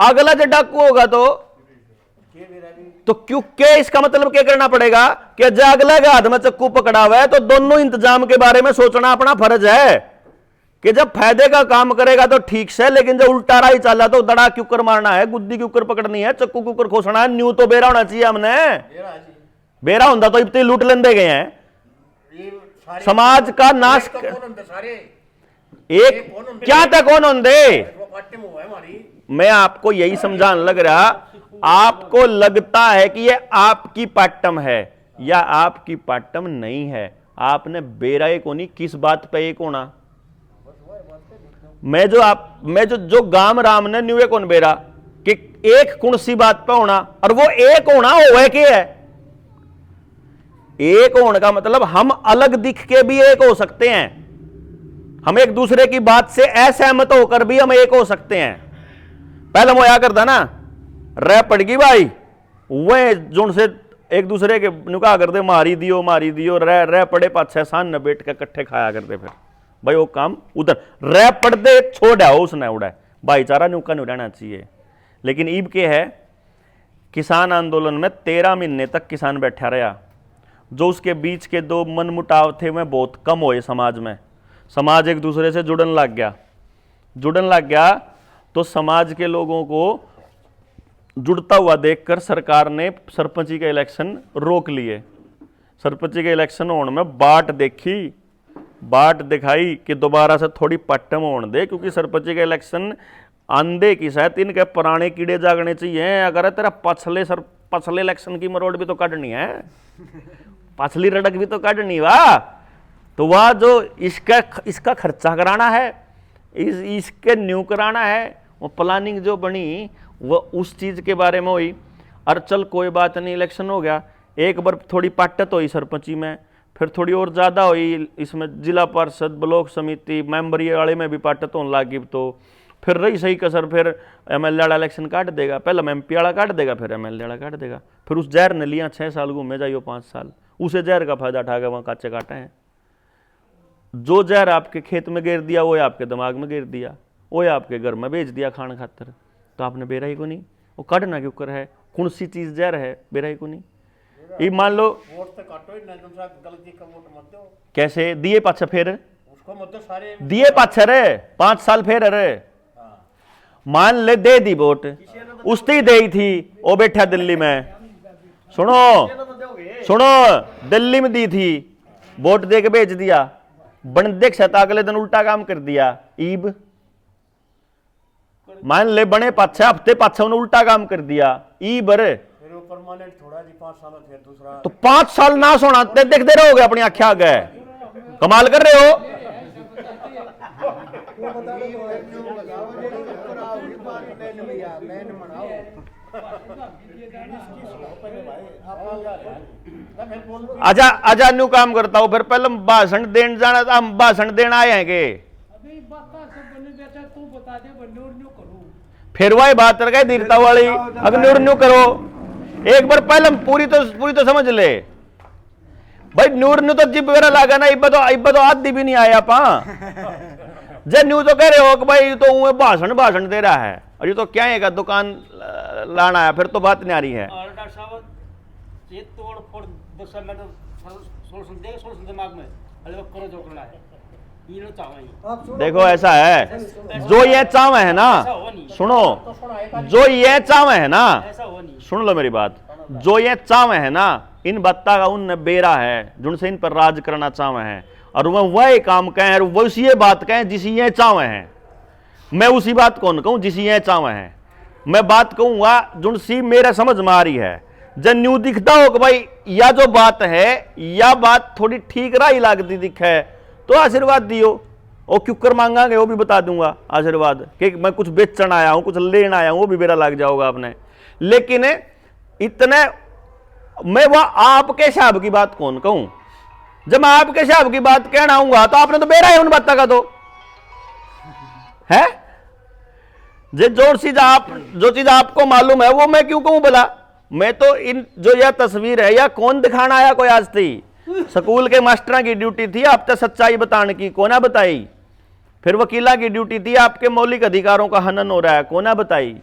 अगला जो डाकू होगा तो क्यों के, इसका मतलब क्या करना पड़ेगा कि जो अगले के हाथ में चक्कू पकड़ा हुआ है तो दोनों इंतजाम के बारे में सोचना अपना फर्ज है कि जब फायदे का काम करेगा तो ठीक से, लेकिन जब उल्टा राही चला तो दड़ा के ऊपर मारना है, गुद्दी के ऊपर पकड़नी है, चक्कू के ऊपर खोसना है। न्यू तो बेरा होना चाहिए, हमने बेरा होता तो इतने लूट लेंदे गए हैं। समाज का नाश एक क्या तक कौन होंगे? मैं आपको यही समझाने लग रहा, आपको लगता है कि ये आपकी पाटम है या आपकी पाटम नहीं है। आपने बेरा एक होनी, किस बात पे एक होना? मैं जो गाम राम ने न्यू एक कौन बेरा कि एक कौन सी बात पे होना, और वो एक होना हो क्या है? एक होने का मतलब हम अलग दिख के भी एक हो सकते हैं, हम एक दूसरे की बात से असहमत होकर भी हम एक हो सकते हैं। पहले वो या करता ना, रह पड़गी भाई, वह जो से एक दूसरे के नुका करते, मारी दियो रह पड़े पाछे सान न बैठ के इकट्ठे खाया करते, फिर भाई वो काम उधर रह पड़ते छोड़ आओ उसने उड़ा, भाईचारा नुका नहीं रहना चाहिए। लेकिन ईब के है, किसान आंदोलन में 13 महीने तक किसान बैठा रहा, जो उसके बीच के 2 मनमुटाव थे वह बहुत कम हुए समाज में। समाज एक दूसरे से जुड़न लग गया तो समाज के लोगों को जुड़ता हुआ देखकर सरकार ने सरपंची के इलेक्शन रोक लिए। सरपंची के इलेक्शन होने में बाट दिखाई कि दोबारा से थोड़ी पट्टम होने दे, क्योंकि सरपंची के इलेक्शन आंधे की शायद इनके पुराने कीड़े जागने चाहिए। अगर तेरा पछले इलेक्शन की मरोड़ भी तो काटनी है, पछली रड़क भी तो काटनी वाह, तो वह जो इसका खर्चा कराना है, इसके न्यू कराना है, वो प्लानिंग जो बनी वो उस चीज के बारे में हुई। और चल कोई बात नहीं, इलेक्शन हो गया, एक बार थोड़ी पाटत हुई सरपंची में, फिर थोड़ी और ज्यादा हुई इसमें जिला परिषद, ब्लॉक समिति, मेंबरी वाले में भी पाटत होने लगी, तो फिर रही सही कसर, फिर एमएलए वाला इलेक्शन काट देगा, पहले एमपी वाला काट देगा, फिर एमएलए वाला काट देगा, फिर उस जहर ने लिया 6 साल घूमे जाइयो 5 साल, उसे जहर का फायदा उठा के वहां काचे काटे हैं। जो जहर आपके खेत में गिर दिया वो आपके दिमाग में गिर दिया, वो आपके घर में भेज दिया खान खातर, तो आपने बेरा ही को नहीं, वो काटना के ऊपर है, कौन सी चीज जहर है, बेरा ही को नहीं। ये मान लो कैसे दिए पाछे, फिर दिए पाछे रे 5 साल फिर रे, मान ले दे दी वोट, उसने दे थी, वो बैठा दिल्ली में, सुनो दिल्ली में दी थी, वोट दे के भेज दिया, बंदे क्षता अगले दिन उल्टा काम कर दिया। ईब मान ले बने पाछे हफ्ते पाछे उन्हें उल्टा काम कर दिया, ईब रे परमानेंट थोड़ा जी 5 साल फिर दूसरा, तो 5 साल ना सोना देखते रहोगे अपनी आंखें आगे, कमाल कर रहे हो। आजा न्यू काम करता हूं, फिर पहले भाषण देने जाना, हम भाषण देना आए हैं के बता दे न्यू न्यू करूं फिर वही बात रह गई दीर्घता वाली। अगर न्यू करो एक बार पहले पूरी तो समझ ले भाई। न्यू तो जिब वगैरह लागा ना, इब्बा तो आदि भी नहीं आया पा जे न्यू तो कह रहे हो कि भाई तो वो भाषण दे रहा है, और ये तो क्या है का दुकान लाना है, फिर तो बात नहीं आ रही है। और डॉक्टर साहब ये तोड़ फोड़ 10 मिनट सोच दिमाग में अरे करो जो करना है ये लो चाहो। देखो ऐसा है, जो ये चाव है ना, सुनो, जो ये चाव है ना, ऐसा हो नहीं, सुन लो मेरी बात, जो ये चाव है ना, इन बत्ता का उन बेरा है जिनसे इन पर राज करना चाव है, और वह काम कहें, वो उसी बात कहें जिसी ये चाव है। मैं उसी बात कौन कहूं जिसी ये चाव है, मैं बात कहूंगा जुनसी मेरा समझ में आ रही है। जब न्यू दिखता हो कि भाई या जो बात है या बात थोड़ी ठीक राही लागती दिखे तो आशीर्वाद दियो, और क्यों कर मांगांगे वो भी बता दूंगा आशीर्वाद, कि मैं कुछ बेचन आया हूं, कुछ लेना आया हूं, वो भी मेरा लग जाओगा आपने। लेकिन इतने मैं वह आपके हिसाब की बात कौन कहूं, जब मैं आपके हिसाब की बात कहना आऊंगा तो आपने तो बेरा है उन बातों का, तो है जो चीज आपको मालूम है वो मैं क्यों कहूं भला। मैं तो इन जो यह तस्वीर है या कौन दिखाना आया कोई आज थी, स्कूल के मास्टरों की ड्यूटी थी आप तो सच्चाई बताने की, कोना बताई। फिर वकीला की ड्यूटी थी आपके मौलिक अधिकारों का हनन हो रहा है, कोना बताई।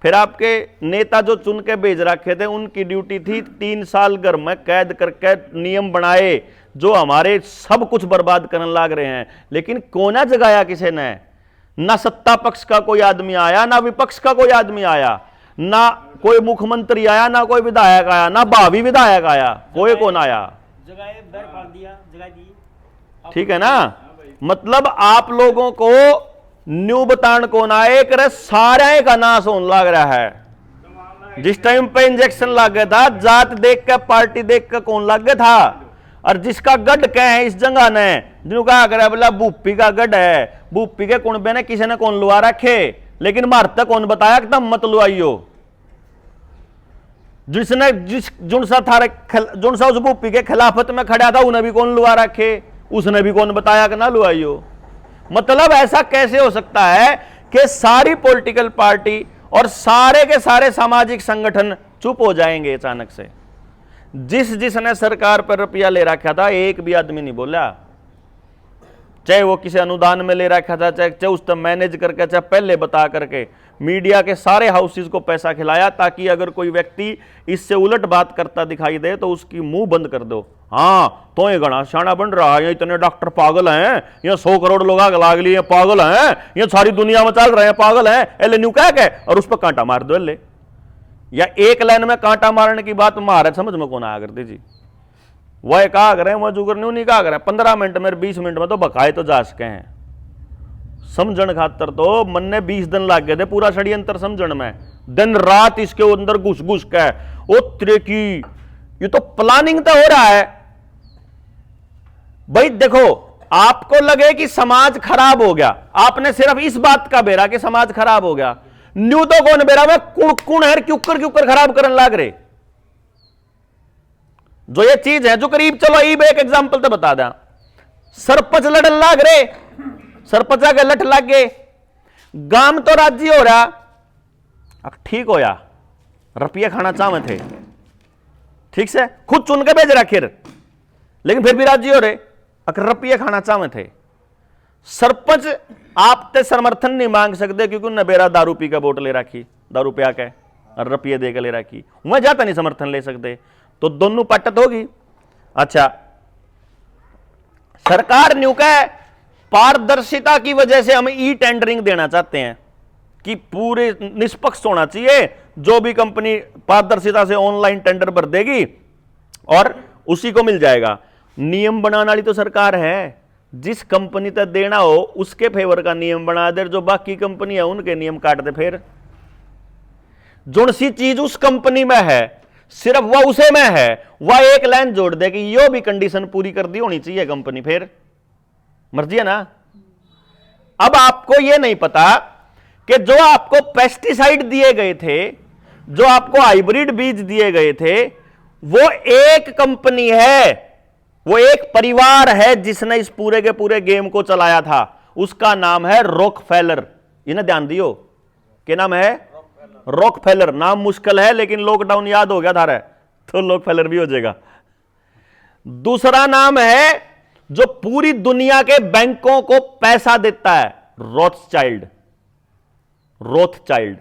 फिर आपके नेता जो चुन के भेज रखे थे उनकी ड्यूटी थी 3 साल घर में कैद करके नियम बनाए जो हमारे सब कुछ बर्बाद करने लग रहे हैं। लेकिन कोना जगाया किसी ने, ना सत्ता पक्ष का कोई आदमी आया, ना विपक्ष का कोई आदमी आया, ना कोई मुख्यमंत्री आया, ना कोई विधायक आया, ना भावी विधायक आया, कोई कौन आया। ठीक है ना, मतलब आप लोगों को न्यू बतान कौन आए करे, सारे का नाश होने लग रहा है। जिस टाइम पे इंजेक्शन लग गया था, जात देख के पार्टी देख के कौन लग गया था, और जिसका गढ़ कह है इस जगह ने जिन्हों कहा करे बोला भूपी का गढ़ है, भूपी के कुणबे ने किसी ने कौन लुआ रखे, लेकिन मारता कौन बताया कि तब मत लुआइयो। जिसने जुनसा उस भूपी के खिलाफत में खड़ा था उन्हें भी कौन लुआ रखे, उसने भी कौन बताया कि ना लुआइयो। मतलब ऐसा कैसे हो सकता है कि सारी पॉलिटिकल पार्टी और सारे के सारे सामाजिक संगठन चुप हो जाएंगे अचानक से। जिसने सरकार पर रुपया ले रखा था एक भी आदमी नहीं बोला, चाहे वो किसी अनुदान में ले रखा था, चाहे उस तक मैनेज करके, चाहे पहले बता करके मीडिया के सारे हाउसेस को पैसा खिलाया ताकि अगर कोई व्यक्ति इससे उलट बात करता दिखाई दे तो उसकी मुंह बंद कर दो। हाँ तो ये घना शाना बन रहा है, इतने डॉक्टर पागल हैं, ये 100 करोड़ लोग आग लाग लिए पागल हैं, ये सारी दुनिया में चल रहे हैं पागल हैं, एले न्यू कह के और उस पर कांटा मार दो एले। या एक लाइन में कांटा मारने की बात महाराज समझ में कौन आया करती जी, वह कहा करें वह जुगर नहीं कहा करें 15 मिनट में 20 मिनट में तो बकाए तो जा सके हैं। समझण खातर तो मन ने 20 दिन लग गए थे पूरा षड्यंत्र समझण में, दिन रात इसके अंदर घुस घुस के ओ तेरे की ये तो प्लानिंग तो हो रहा है। भाई देखो आपको लगे कि समाज खराब हो गया, आपने सिर्फ इस बात का बेरा कि समाज खराब हो गया, न्यू तो कौन बेरा में कुण है क्यूकर खराब करने लग रहे। जो ये चीज है जो करीब चलो ईब एक एग्जांपल तो बता दा, सरपंच लड़न लाग रहे, सरपंचा के लठ लग गए, गांव तो राजी हो रहा, अब ठीक होया रुपये खाना चाहे थे ठीक से खुद चुन के भेज रहा लेकिन फिर भी राजी हो रहे अगर रुपये खाना चाहे थे। सरपंच आप ते समर्थन नहीं मांग सकते क्योंकि उन्हें बेरा दारू पी के वोट ले रखी, दारू पिया के और रुपये दे के ले रखी, वह जाता नहीं समर्थन ले सकते, तो दोनों पटत होगी। अच्छा सरकार न्यू कह पारदर्शिता की वजह से हम ई टेंडरिंग देना चाहते हैं कि पूरे निष्पक्ष होना चाहिए, जो भी कंपनी पारदर्शिता से ऑनलाइन टेंडर भर देगी और उसी को मिल जाएगा। नियम बनाने वाली तो सरकार है, जिस कंपनी तक देना हो उसके फेवर का नियम बना दे, जो बाकी कंपनी है उनके नियम काट दे। फिर जो सी चीज उस कंपनी में है सिर्फ वह उसे में है, वह एक लाइन जोड़ दे कि यो भी कंडीशन पूरी कर दी होनी चाहिए कंपनी, फिर मर्जी है ना। अब आपको यह नहीं पता कि जो आपको पेस्टिसाइड दिए गए थे, जो आपको हाइब्रिड बीज दिए गए थे, वो एक कंपनी है, वो एक परिवार है जिसने इस पूरे के पूरे गेम को चलाया था, उसका नाम है रॉकफेलर। इन्हें ध्यान दियो, क्या नाम है? रॉकफेलर। नाम मुश्किल है लेकिन लॉकडाउन याद हो गया था तो रॉकफेलर भी हो जाएगा। दूसरा नाम है जो पूरी दुनिया के बैंकों को पैसा देता है, रोथस्चाइल्ड। रोथस्चाइल्ड,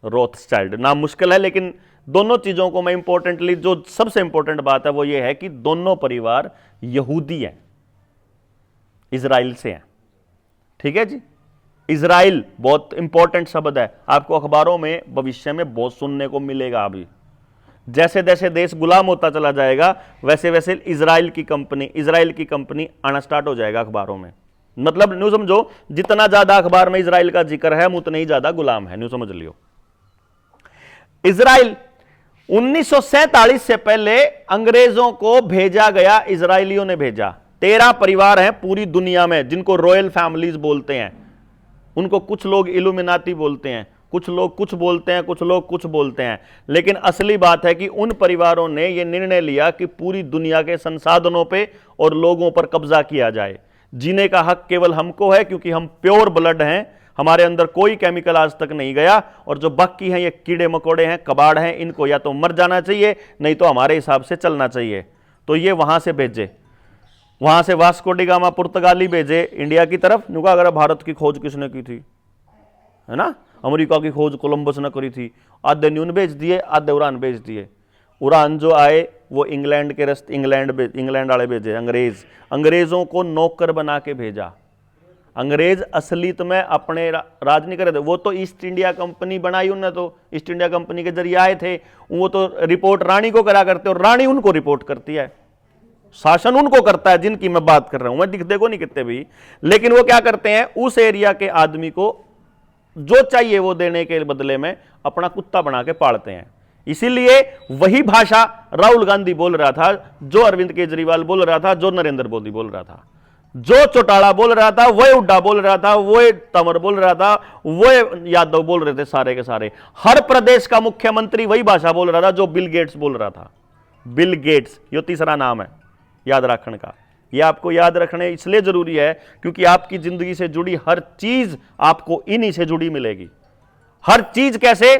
रोथस्चाइल्ड नाम मुश्किल है लेकिन दोनों चीजों को मैं इंपॉर्टेंटली, जो सबसे इंपॉर्टेंट बात है वो ये है कि दोनों परिवार यहूदी हैं, इजराइल से हैं। ठीक है जी, इजराइल बहुत इंपॉर्टेंट शब्द है, आपको अखबारों में भविष्य में बहुत सुनने को मिलेगा। अभी जैसे जैसे देश गुलाम होता चला जाएगा वैसे वैसे इजराइल की कंपनी आना स्टार्ट हो जाएगा अखबारों में। मतलब न्यू समझो, जितना ज्यादा अखबार में इजराइल का जिक्र है हम उतने ही ज्यादा गुलाम है, न्यू समझ लियो। इजराइल 1947 से पहले अंग्रेजों को भेजा गया, इजरायलियों ने भेजा। 13 परिवार हैं पूरी दुनिया में जिनको रॉयल फैमिलीज बोलते हैं। उनको कुछ लोग इल्यूमिनाती बोलते हैं, कुछ लोग कुछ बोलते हैं, कुछ लोग कुछ बोलते हैं, लेकिन असली बात है कि उन परिवारों ने यह निर्णय लिया कि पूरी दुनिया के संसाधनों पे और लोगों पर कब्जा किया जाए। जीने का हक केवल हमको है क्योंकि हम प्योर ब्लड हैं, हमारे अंदर कोई केमिकल आज तक नहीं गया, और जो बाकी हैं ये कीड़े मकोड़े हैं, कबाड़ हैं, इनको या तो मर जाना चाहिए नहीं तो हमारे हिसाब से चलना चाहिए। तो ये वहां से भेजे, वहां से वास्को डी गामा पुर्तगाली भेजे इंडिया की तरफ। नुका अगर भारत की खोज किसने की थी, है ना? अमेरिका की खोज कोलंबस ने करी थी। आधे न्यून भेज दिए, आधे उड़ान भेज दिए। उड़ान जो आए वो इंग्लैंड के रस्ते, इंग्लैंड वाले भेजे, अंग्रेजों को नौकर बना के भेजा। अंग्रेज असलियत में अपने राज नहीं करे थे, वो तो ईस्ट इंडिया कंपनी बनाई उन्होंने, तो ईस्ट इंडिया कंपनी के जरिए आए थे। वो तो रिपोर्ट रानी को करा करते और रानी उनको रिपोर्ट करती है, शासन उनको करता है, जिनकी मैं बात कर रहा हूं मैं, दिखते को नहीं कितने भी। लेकिन वो क्या करते हैं, उस एरिया के आदमी को जो चाहिए वो देने के बदले में अपना कुत्ता बना के पालते हैं। इसीलिए वही भाषा राहुल गांधी बोल रहा था, जो अरविंद केजरीवाल बोल रहा था, जो नरेंद्र मोदी बोल रहा था, जो चौटाला बोल रहा था, वो हुड्डा बोल रहा था, वो तंवर बोल रहा था, वो यादव बोल रहे थे, सारे के सारे। हर प्रदेश का मुख्यमंत्री वही भाषा बोल रहा था जो बिल गेट्स बोल रहा था। बिल गेट्स, ये तीसरा नाम है याद रखने का। ये आपको याद रखने इसलिए जरूरी है क्योंकि आपकी जिंदगी से जुड़ी हर चीज आपको इन्हीं से जुड़ी मिलेगी। हर चीज कैसे?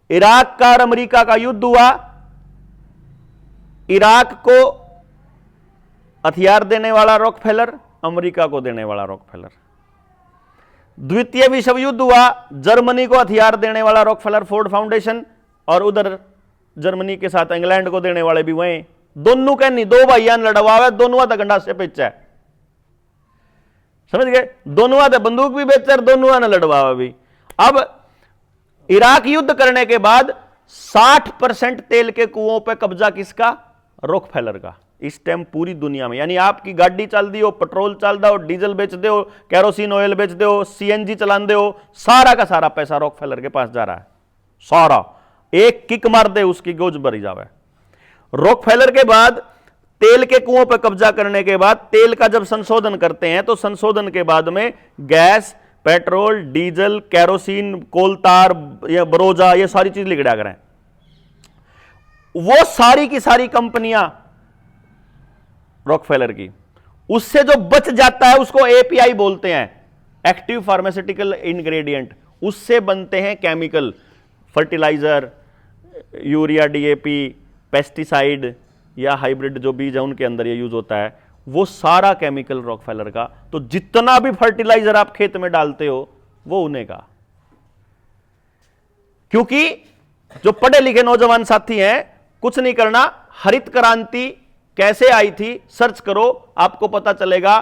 इराक का और अमेरिका का युद्ध हुआ, इराक को हथियार देने वाला रॉकफेलर, अमेरिका को देने वाला रॉकफेलर। द्वितीय विश्व युद्ध हुआ, जर्मनी को हथियार देने वाला रॉकफेलर फोर्ड फाउंडेशन, और उधर जर्मनी के साथ इंग्लैंड को देने वाले भी वहीं। दोनों के नहीं, दो भाइयां लड़वावे, दोनों आधा गंडा से बेचा है, समझ गए? दोनों आधे बंदूक भी बेचा और दोनों ने लड़वावा भी। अब इराक युद्ध करने के बाद 60% तेल के कुओं पे कब्जा किसका? रॉकफेलर का। इस टाइम पूरी दुनिया में, यानी आपकी गाड़ी चल दी हो, पेट्रोल चल दो, डीजल बेच दो, कैरोसिन ऑयल बेच दो, सीएनजी चला दो, सारा का सारा पैसा रॉकफेलर के पास जा रहा है। सारा एक किक मार दे उसकी गोज भरी जावे। रॉकफेलर के बाद तेल के कुओं पर कब्जा करने के बाद तेल का जब संशोधन करते हैं तो संशोधन के बाद में गैस, पेट्रोल, डीजल, कैरोसिन, कोलतार, या बरोजा, ये सारी चीज लिखा करें। वो सारी की सारी कंपनियां रॉकफेलर की, उससे जो बच जाता है उसको एपीआई बोलते हैं, एक्टिव फार्मास्यूटिकल इंग्रेडिएंट। उससे बनते हैं chemical, fertiliser, urea, DAP, pesticide या हाइब्रिड जो बीज है उनके अंदर ये यूज होता है। वो सारा केमिकल रॉकफेलर का। तो जितना भी फर्टिलाइजर आप खेत में डालते हो वो उन्हें का। क्योंकि जो पढ़े लिखे नौजवान साथी हैं, कुछ नहीं करना, हरित क्रांति कैसे आई थी सर्च करो, आपको पता चलेगा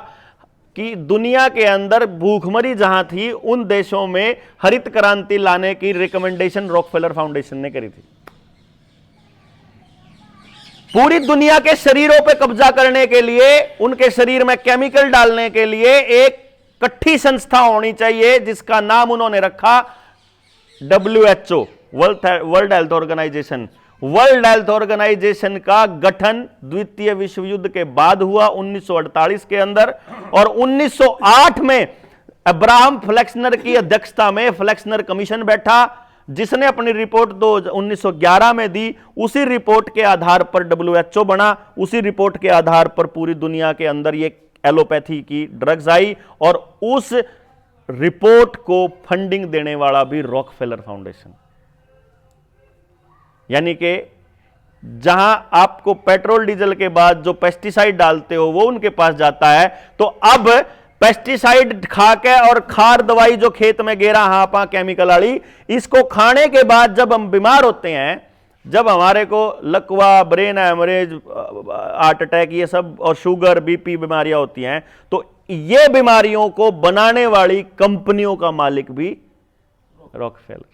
कि दुनिया के अंदर भूखमरी जहां थी उन देशों में हरित क्रांति लाने की रिकमेंडेशन रॉकफेलर फाउंडेशन ने करी थी। पूरी दुनिया के शरीरों पे कब्जा करने के लिए, उनके शरीर में केमिकल डालने के लिए एक कट्ठी संस्था होनी चाहिए जिसका नाम उन्होंने रखा WHO, world health organisation. World health organisation का गठन द्वितीय विश्व युद्ध के बाद हुआ 1948 के अंदर, और 1908 में अब्राहम फ्लेक्सनर की अध्यक्षता में फ्लेक्सनर कमीशन बैठा जिसने अपनी रिपोर्ट 1911 में दी। उसी रिपोर्ट के आधार पर WHO बना, उसी रिपोर्ट के आधार पर पूरी दुनिया के अंदर ये एलोपैथी की ड्रग्स आई, और उस रिपोर्ट को फंडिंग देने वाला भी रॉकफेलर फाउंडेशन। यानी कि जहां आपको पेट्रोल डीजल के बाद जो पेस्टिसाइड डालते हो वो उनके पास जाता है, तो अब पेस्टिसाइड खा के और खार दवाई जो खेत में गेरा हापा केमिकल वाली, इसको खाने के बाद जब हम बीमार होते हैं, जब हमारे को लकवा, ब्रेन हैमरेज, हार्ट अटैक, ये सब और शुगर, बीपी बीमारियां होती हैं, तो ये बीमारियों को बनाने वाली कंपनियों का मालिक भी रॉकफेलर।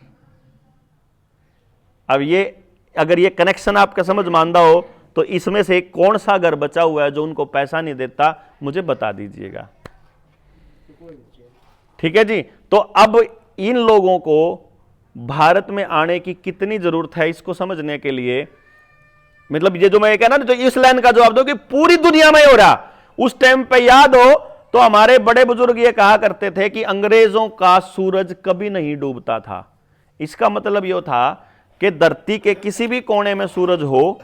अब ये अगर ये कनेक्शन आपका समझ मानदा हो तो इसमें से कौन सा घर बचा हुआ है जो उनको पैसा नहीं देता, मुझे बता दीजिएगा। ठीक है जी। तो अब इन लोगों को भारत में आने की कितनी जरूरत है इसको समझने के लिए, मतलब ये जो मैं कहना ना, तो इस लाइन का जवाब दो कि पूरी दुनिया में हो रहा। उस टाइम पे याद हो तो हमारे बड़े बुजुर्ग ये कहा करते थे कि अंग्रेजों का सूरज कभी नहीं डूबता था। इसका मतलब यह था कि धरती के किसी भी कोने में सूरज हो,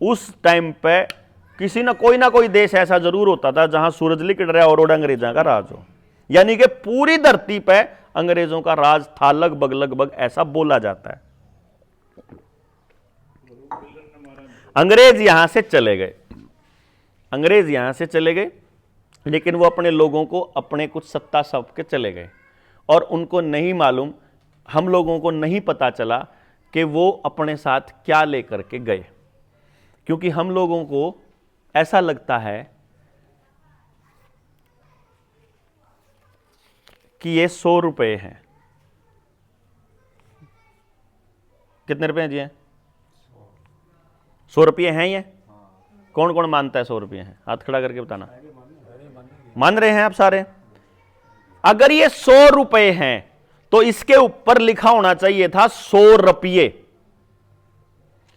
उस टाइम पे किसी ना कोई देश ऐसा जरूर होता था जहां सूरज लिकड़ रहा और अंग्रेजों का राज हो। यानी कि पूरी धरती पे अंग्रेजों का राज था, लगभग ऐसा बोला जाता है। अंग्रेज यहां से चले गए, लेकिन वो अपने लोगों को अपने कुछ सत्ता सौंप के चले गए, और उनको नहीं मालूम, हम लोगों को नहीं पता चला कि वो अपने साथ क्या लेकर के गए। क्योंकि हम लोगों को ऐसा लगता है कि ये 100 रुपए हैं। कितने रुपए हैं जी? 100 रुपये हैं ये? कौन कौन मानता है 100 रुपये हैं? हाथ खड़ा करके बताना। मान रहे हैं आप सारे? अगर ये 100 रुपए हैं तो इसके ऊपर लिखा होना चाहिए था 100 रुपये,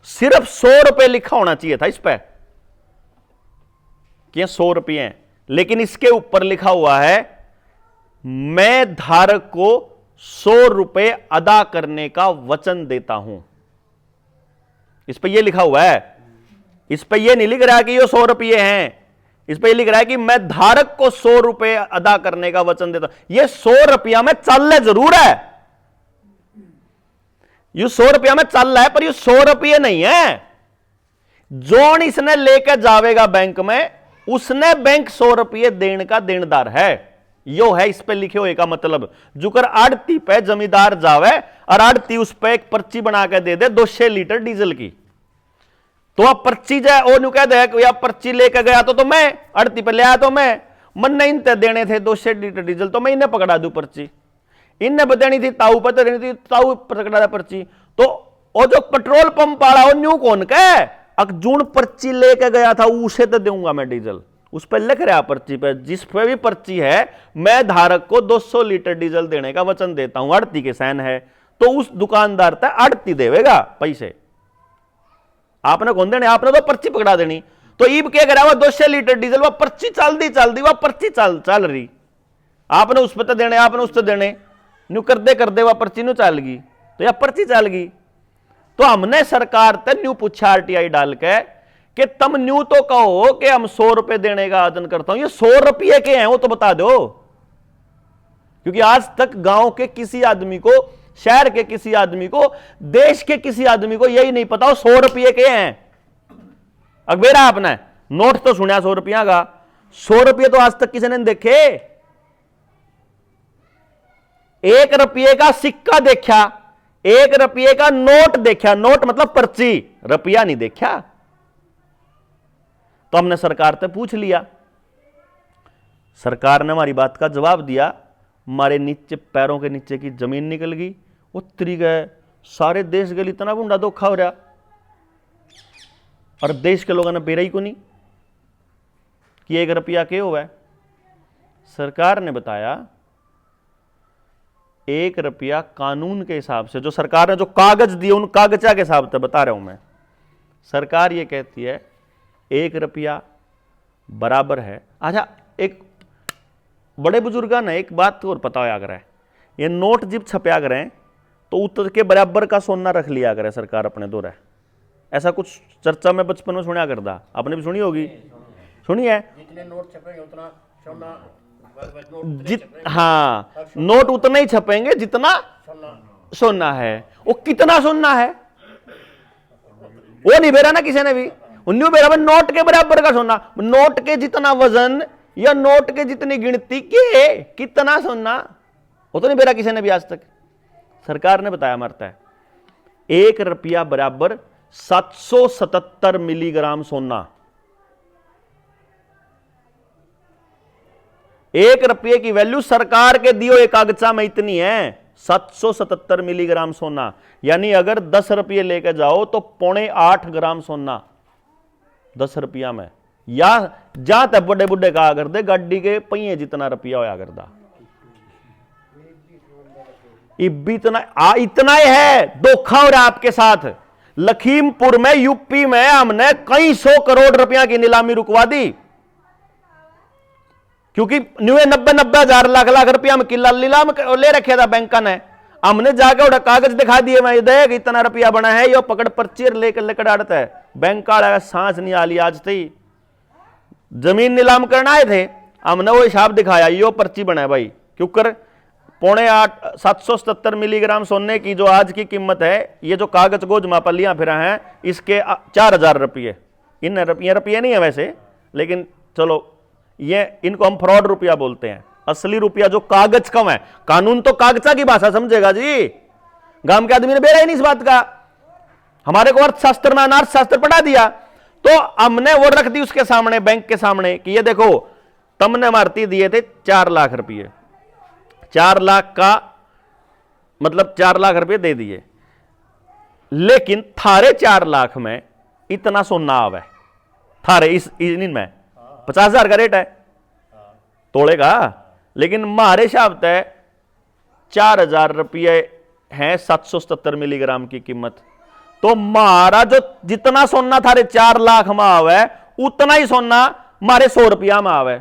सिर्फ 100 रुपये लिखा होना चाहिए था इस पे कि 100 रुपये हैं। लेकिन इसके ऊपर लिखा हुआ है मैं धारक को 100 रुपये अदा करने का वचन देता हूं। इस पे ये लिखा हुआ है, इस पे ये नहीं लिख रहा कि ये 100 रुपये हैं, इस पे लिख रहा है कि मैं धारक को 100 रुपये अदा करने का वचन देता हूं। ये 100 रुपया में चल जरूर है, ये 100 रुपया में चल रहा है, पर ये 100 रुपये नहीं है। जोन इसने लेकर जावेगा बैंक में, उसने बैंक 100 रुपये देने का देनदार है। यो है इस पे लिखे हुए का मतलब। जुकर आड़ती पे जमींदार जावे और आड़ती उस पे एक पर्ची बना के दे दे 200 लीटर डीजल की, तो अब पर्ची जाए और न्यू कह दे कि यार पर्ची लेकर गया तो मैं आड़ती पे ले आया, तो मन ने इनते देने थे 200 लीटर डीजल, तो मैं इन्हें पकड़ा दू पर्ची। इनने बदेनी थी ताऊ पर, तो देनी थी ताऊ पकड़ा पर्ची। तो वो जो पेट्रोल पंप वाला वो न्यू कौन कहे, अकजून पर्ची लेके गया था उसे तो दूंगा मैं डीजल। उस पर लिख रहा पर्ची पे, जिस पे भी पर्ची है मैं धारक को 200 लीटर डीजल देने का वचन देता हूं, आड़ती के साइन है, तो उस दुकानदार तक आड़ती देवेगा पैसे। आपने कौन देने, आपने तो पर्ची पकड़ा देनी। तो ईब क्या करा वो 200 लीटर डीजल, वह पर्ची चल दी वह पर्ची चल रही, आपने उस पर तो देने, आपने उस पर देने, न्यू कर दे वह पर्ची न्यू चल गई, तो यह पर्ची चल गई। तो हमने सरकार तक न्यू पूछा आरटीआई डाल के कि तुम न्यू तो कहो कि हम 100 रुपए देने का आवेदन करता हूं, ये 100 रुपये के हैं वो तो बता दो। क्योंकि आज तक गांव के किसी आदमी को, शहर के किसी आदमी को, देश के किसी आदमी को यही नहीं पता 100 रुपये के हैं। अकबेरा आपने नोट तो सुना 100 रुपया का, 100 रुपये तो आज तक किसी ने देखे। 1 रुपये का सिक्का देखा, 1 रुपये का नोट देखा, नोट मतलब पर्ची, रुपया नहीं देखा। तो हमने सरकार से पूछ लिया, सरकार ने हमारी बात का जवाब दिया, हमारे नीचे पैरों के नीचे की जमीन निकल गई, उतरी गए, सारे देश के लिए इतना बुंडा धोखा हो रहा, और देश के लोगों ने बेरा ही को नहीं कि 1 रुपया क्या हुआ है। सरकार ने बताया 1 रुपया कानून के हिसाब से, जो सरकार ने जो कागज दिए उन कागजा के हिसाब से बता रहा हूं मैं। सरकार ये कहती है 1 रुपया बराबर है। अच्छा, एक बड़े बुजुर्ग ने एक बात और पता होया करे, ये नोट जब छपया करें तो उत्तर के बराबर का सोना रख लिया करे सरकार अपने दौरे। ऐसा कुछ चर्चा में बचपन में सुना करता, आपने भी सुनी होगी, सुनी है। जितने नोट छपेंगे उतना सोना हाँ, नोट उतना ही छपेंगे जितना सोना है। वो कितना सोना है वो नहीं बेरा ना किसी ने भी, उन्हीं बेरा नोट के बराबर का सोना, नोट के जितना वजन या नोट के जितनी गिनती के कितना सोना, वो तो नहीं बेरा किसी ने भी आज तक। सरकार ने बताया मरता है 1 रुपया बराबर 777 मिलीग्राम सोना। 1 रुपये की वैल्यू सरकार के दियो एक कागजा में इतनी है 777 मिलीग्राम सोना। यानी अगर 10 रुपये लेकर जाओ तो 8.25 ग्राम सोना 10 रुपया में। या जहां तक बड़े बुढ़े कहा कर दे गाड़ी के पहिए जितना रुपया होया करदा, इतना ही है। धोखा हो रहा है आपके साथ। लखीमपुर में, यूपी में हमने कई 100 करोड़ रुपया की नीलामी रुकवा दी, क्योंकि 90 हजार लाख रुपया में किला नीलाम ले रखे था बैंक ने। हमने जाकर उड़ा कागज दिखा दिए, मैं देख इतना रुपया बना है, यो पकड़ पर्ची लेकर लेकर आड़ता है। बैंक का सांस नहीं आ लिया। आज थी जमीन नीलाम करना आए थे, हमने वो हिसाब दिखाया, यो पर्ची बना है भाई, क्योंकि 777 मिलीग्राम सोने की जो आज की कीमत है, ये जो कागज को जमा पलियां फिरा हैं, इसके 4000 रुपये। इन रुपये नहीं है वैसे, लेकिन चलो ये इनको हम फ्रॉड रुपया बोलते हैं। असली रुपया जो कागज कम है, कानून तो कागजा की भाषा समझेगा जी। गांव के आदमी ने बेरा ही नहीं इस बात का। हमारे को अर्थशास्त्र में अनार्थशास्त्र पढ़ा दिया, तो हमने वो रख दी उसके सामने, बैंक के सामने, कि ये देखो तुमने मारती दिए थे 4 लाख रुपये, 4 लाख का मतलब 4 लाख रुपये दे दिए, लेकिन थारे 4 लाख में इतना सोना आवे, थारे इनमें 50,000 का रेट है तोड़े का, लेकिन मारे हिसाब तय 4,000 रुपये हैं 777 मिलीग्राम की कीमत। तो मारा जो जितना सोना थारे 4 लाख में आवे, उतना ही सोना मारे 100 रुपया में आवे,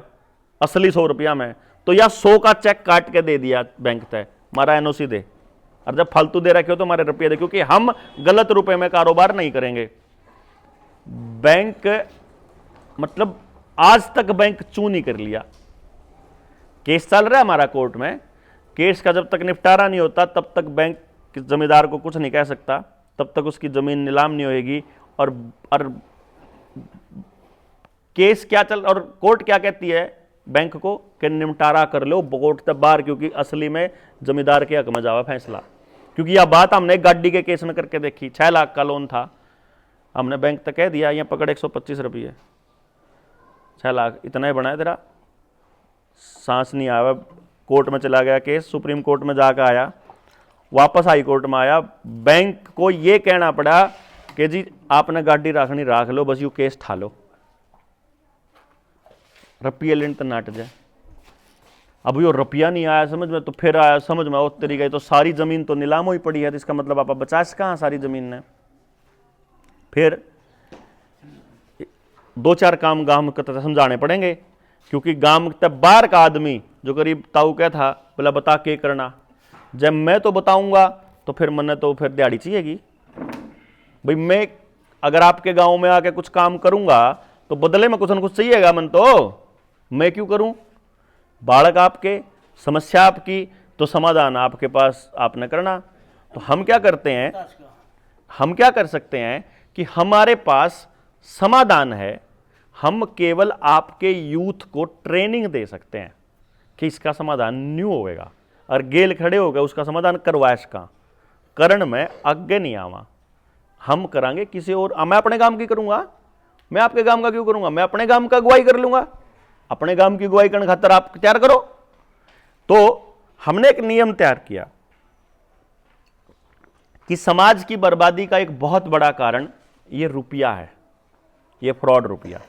असली 100 रुपया में। तो या 100 का चेक काट के दे दिया बैंक तय, मारा एनओसी दे। और जब फालतू दे रखे हो तो मारे रुपये दे, क्योंकि हम गलत रुपए में कारोबार नहीं करेंगे। बैंक मतलब आज तक बैंक चू नहीं कर लिया। केस चल रहा है हमारा कोर्ट में, केस का जब तक निपटारा नहीं होता तब तक बैंक जमींदार को कुछ नहीं कह सकता, तब तक उसकी जमीन नीलाम नहीं होगी। और केस क्या चल, और कोर्ट क्या कहती है बैंक को कि निपटारा कर लो कोर्ट तक बाहर, क्योंकि असली में जमींदार के हक में जावा फैसला। क्योंकि यह बात हमने गाड़ी के केस में करके देखी, 6 लाख का लोन था, हमने बैंक तक कह दिया ये पकड़ 125 रुपये, 6 लाख इतना ही बनाया तेरा, सांस नहीं आया। कोर्ट में चला गया केस, सुप्रीम कोर्ट में जाकर आया, वापस हाई कोर्ट में आया। बैंक को यह कहना पड़ा कि जी आपने गाड़ी रखनी राख लो, बस यू केस ठा लो, रुपये लेने तो नाट जाए। अब यो रुपया नहीं आया समझ में, तो फिर आया समझ में, और तरीके तो सारी जमीन तो नीलाम हुई पड़ी है, तो इसका मतलब आप बचा कहाँ सारी जमीन ने। फिर 2-4 काम गांव को समझाने पड़ेंगे, क्योंकि गांव तक बाहर का आदमी जो करीब ताऊ क्या था, बोला बता के करना, जब मैं तो बताऊंगा तो फिर मन्ने तो फिर दिहाड़ी चाहिएगी भाई। मैं अगर आपके गांव में आके कुछ काम करूंगा तो बदले में कुछ न कुछ चाहिएगा, मन तो मैं क्यों करूं। बालक आपके, समस्या आपकी, तो समाधान आपके पास आपने करना। तो हम क्या करते हैं, हम क्या कर सकते हैं कि हमारे पास समाधान है, हम केवल आपके यूथ को ट्रेनिंग दे सकते हैं कि इसका समाधान न्यू होगा, और गेल खड़े हो गए उसका समाधान करवाएश का करण में आगे नहीं आवा। हम करांगे किसी और, मैं अपने काम की करूंगा, मैं आपके काम का क्यों करूंगा, मैं अपने काम का अगुवाई कर लूंगा। अपने काम की अगुवाई करने खातर आप तैयार करो। तो हमने एक नियम तैयार किया कि समाज की बर्बादी का एक बहुत बड़ा कारण ये रुपया है, ये फ्रॉड रुपया।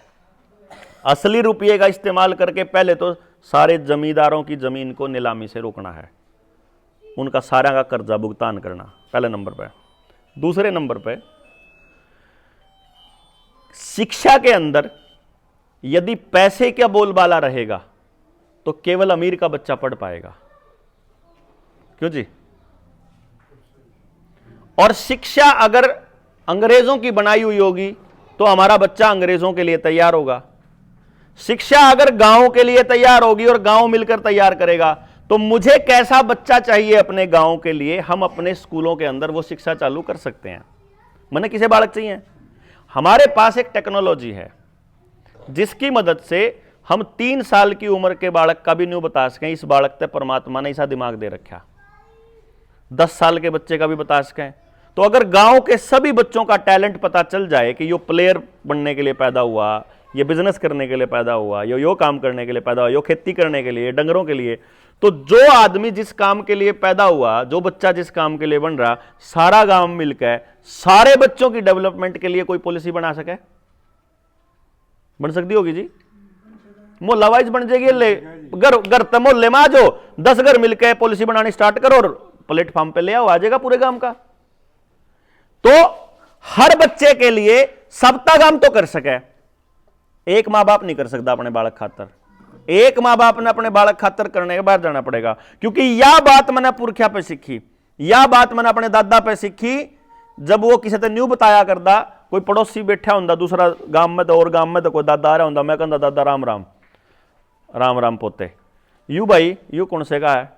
असली रुपये का इस्तेमाल करके पहले तो सारे जमींदारों की जमीन को नीलामी से रोकना है, उनका सारा का कर्जा भुगतान करना पहले नंबर पे। दूसरे नंबर पे शिक्षा के अंदर यदि पैसे का बोलबाला रहेगा तो केवल अमीर का बच्चा पढ़ पाएगा, क्यों जी। और शिक्षा अगर अंग्रेजों की बनाई हुई होगी तो हमारा बच्चा अंग्रेजों के लिए तैयार होगा। शिक्षा अगर गांव के लिए तैयार होगी और गांव मिलकर तैयार करेगा, तो मुझे कैसा बच्चा चाहिए अपने गांव के लिए, हम अपने स्कूलों के अंदर वो शिक्षा चालू कर सकते हैं। मैंने किसे बालक चाहिए? हमारे पास एक टेक्नोलॉजी है जिसकी मदद से हम 3 साल की उम्र के बालक का भी न्यू बता सकें इस बालक ते परमात्मा ने ऐसा दिमाग दे रखा, 10 साल के बच्चे का भी बता सकें। तो अगर गांव के सभी बच्चों का टैलेंट पता चल जाए कि यो प्लेयर बनने के लिए पैदा हुआ, ये बिजनेस करने के लिए पैदा हुआ, यो काम करने के लिए पैदा हुआ, यो खेती करने के लिए, डंगरों के लिए, तो जो आदमी जिस काम के लिए पैदा हुआ, जो बच्चा जिस काम के लिए बन रहा, सारा गांव मिलकर सारे बच्चों की डेवलपमेंट के लिए कोई पॉलिसी बना सके, बन सकती होगी जी। मोहल्ला वाइज बन जाएगी, ले घर मोहल्ले में आ जाओ, 10 घर मिलकर पॉलिसी बनानी स्टार्ट करो और प्लेटफॉर्म पे ले आओ, आ जाएगा पूरे गांव का। तो हर बच्चे के लिए सबका काम तो कर सके, एक मां बाप नहीं कर सकता अपने बालक खातर। एक मां बाप ने अपने बालक खातर करने के बाद जाना पड़ेगा, क्योंकि यह बात मैंने पुरखिया पे सीखी, यह बात मैंने अपने दादा पे सीखी। जब वो किसी न्यू बताया करता, कोई पड़ोसी बैठा होंगे दूसरा गांव में, तो और गांव में तो कोई दादा आ रहा होंगे, मैं कहता दादा राम राम राम राम पोते, यू भाई यू कौन से का है,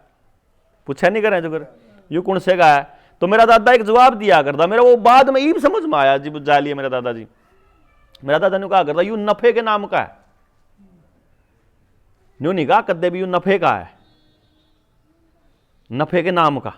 पूछा नहीं करें जो यू कौन से का है, तो मेरा दादा एक जवाब दिया करता, मेरा वो बाद में ईब समझ में आया जी, जा लिया मेरा दादाजी। मेरा दादा ने कहा करता यू नफे के नाम का है, न्यू नहीं कहा कदे भी यू नफे का है, नफे के नाम का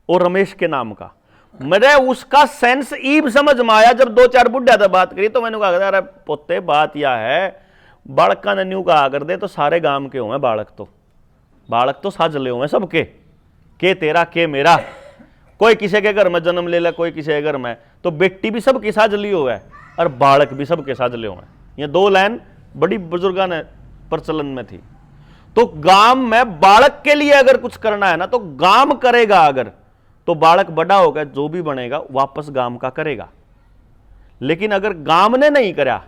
और रमेश के नाम का। मेरे उसका सेंस ईब समझ में आया जब 2-4 बुढ़िया से बात करी, तो मैंने कहा अरे पोते बात यह है, बालका ने न्यू कहा कर दे तो सारे गांव के हुए बालक तो साजले हुए सबके, के तेरा के मेरा, कोई किसी के घर में जन्म ले ले, कोई किसी के घर में, तो बेटी भी सबके साजली हुआ है और बालक भी सबके साजले हुए। ये 2 लाइन बड़ी बुजुर्गा ने प्रचलन में थी। तो गांव में बालक के लिए अगर कुछ करना है ना, तो गांव करेगा, अगर तो बालक बड़ा होगा जो भी बनेगा वापस गांव का करेगा। लेकिन अगर गांव ने नहीं करा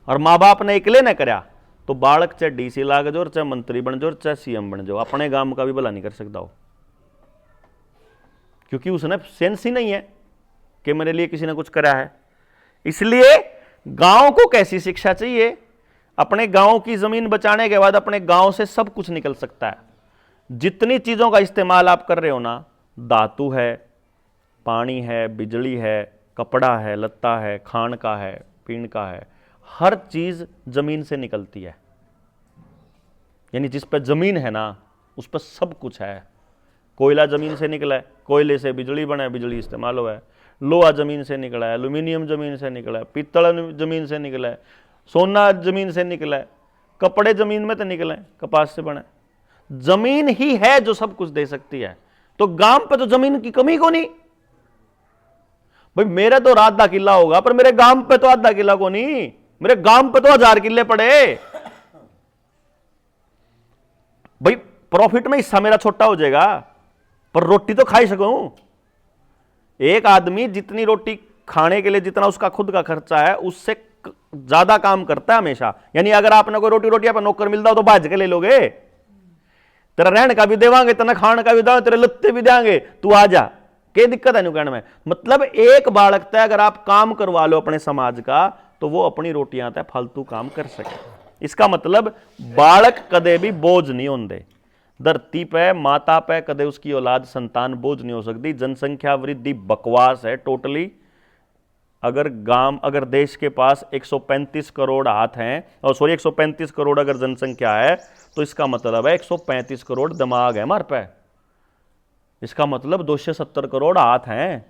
और मां बाप ने अकेले ने करा, तो बालक चाहे डीसी लाग जो, चाहे मंत्री बन जो, चाहे सीएम बन जाओ, अपने गांव का भी भला नहीं कर सकता हो, क्योंकि उसने सेंस ही नहीं है कि मेरे लिए किसी ने कुछ करा है। इसलिए गांव को कैसी शिक्षा चाहिए? अपने गांव की जमीन बचाने के बाद अपने गांव से सब कुछ निकल सकता है। जितनी चीजों का इस्तेमाल आप कर रहे हो ना, धातु है, पानी है, बिजली है, कपड़ा है, लत्ता है, खान का है, पीण का है, हर चीज जमीन से निकलती है। यानी जिस पे जमीन है ना, उस पर सब कुछ है। कोयला जमीन से निकला है, कोयले से बिजली बना है, बिजली इस्तेमाल हुआ है। लोहा जमीन से निकला है, एल्यूमिनियम जमीन से निकला है, पीतल जमीन से निकला है, सोना जमीन से निकला है, कपड़े जमीन में तो निकले हैं, कपास से बने। जमीन ही है जो सब कुछ दे सकती है। तो गांव पे तो जमीन की कमी को नहीं भाई, मेरे तो आधा किला होगा, पर मेरे गांव पे तो आधा किला को नहीं, मेरे गांव पे तो 1000 किले पड़े भाई। प्रॉफिट में हिस्सा मेरा छोटा हो जाएगा, पर रोटी तो खा ही सकूं। एक आदमी जितनी रोटी खाने के लिए जितना उसका खुद का खर्चा है, उससे ज्यादा काम करता है हमेशा। यानी अगर आपने कोई रोटी पर नौकर मिलता हो तो भाज के ले लोगे, तेरा रहने का भी देवांगे, तेरा खाने का भी देवांगे, तेरे लत्ते भी देंगे, तू आ जा, क्या दिक्कत है न्यू कहने में। मतलब एक बालक तय अगर आप काम करवा लो अपने समाज का, तो वो अपनी रोटियां तय फालतू काम कर सके। इसका मतलब बालक कदे भी बोझ नहीं होंगे धरती पे, माता पे कदे उसकी औलाद संतान बोझ नहीं हो सकती। जनसंख्या वृद्धि बकवास है टोटली। अगर देश के पास 135 करोड़ हाथ हैं, और सॉरी 135 करोड़ अगर जनसंख्या है, तो इसका मतलब है 135 करोड़ दिमाग है हमारे पे। इसका मतलब 270 करोड़ हाथ हैं।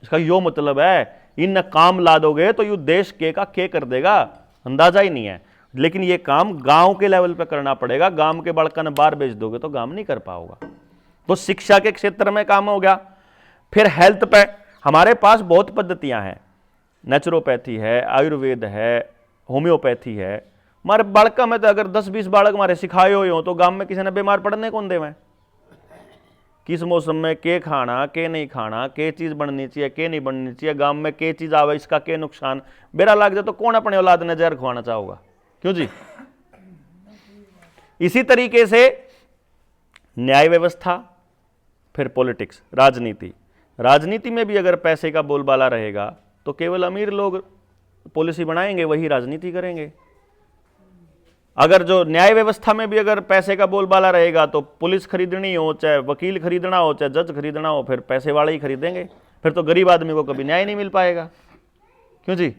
इसका यो मतलब है इन काम ला दोगे तो यू देश के कर देगा, अंदाजा ही नहीं है। लेकिन ये काम गांव के लेवल पे करना पड़ेगा। गांव के बड़का ने बाहर भेज दोगे तो काम नहीं कर पाओगा। तो शिक्षा के क्षेत्र में काम हो गया। फिर हेल्थ पे हमारे पास बहुत पद्धतियां हैं, नेचुरोपैथी है, आयुर्वेद है, होम्योपैथी है। हमारे बालका में तो अगर 10-20 बालक हमारे सिखाए हुए हो, तो गांव में किसी ने बीमार पड़ने कौन दे में, किस मौसम में के खाना के नहीं खाना, के चीज बननी चाहिए के नहीं बननी चाहिए, गांव में के चीज आवे इसका के नुकसान, बेरा लग जाए तो कौन अपने औलाद ने जहर खुआना चाहोगा, क्यों जी। इसी तरीके से न्याय व्यवस्था, फिर पॉलिटिक्स, राजनीति में भी अगर पैसे का बोलबाला रहेगा तो केवल अमीर लोग पॉलिसी बनाएंगे, वही राजनीति करेंगे। अगर जो न्याय व्यवस्था में भी अगर पैसे का बोलबाला रहेगा तो पुलिस खरीदनी हो, चाहे वकील खरीदना हो, चाहे जज खरीदना हो, फिर पैसे वाले ही खरीदेंगे। फिर तो गरीब आदमी को कभी न्याय नहीं मिल पाएगा। क्यों जी?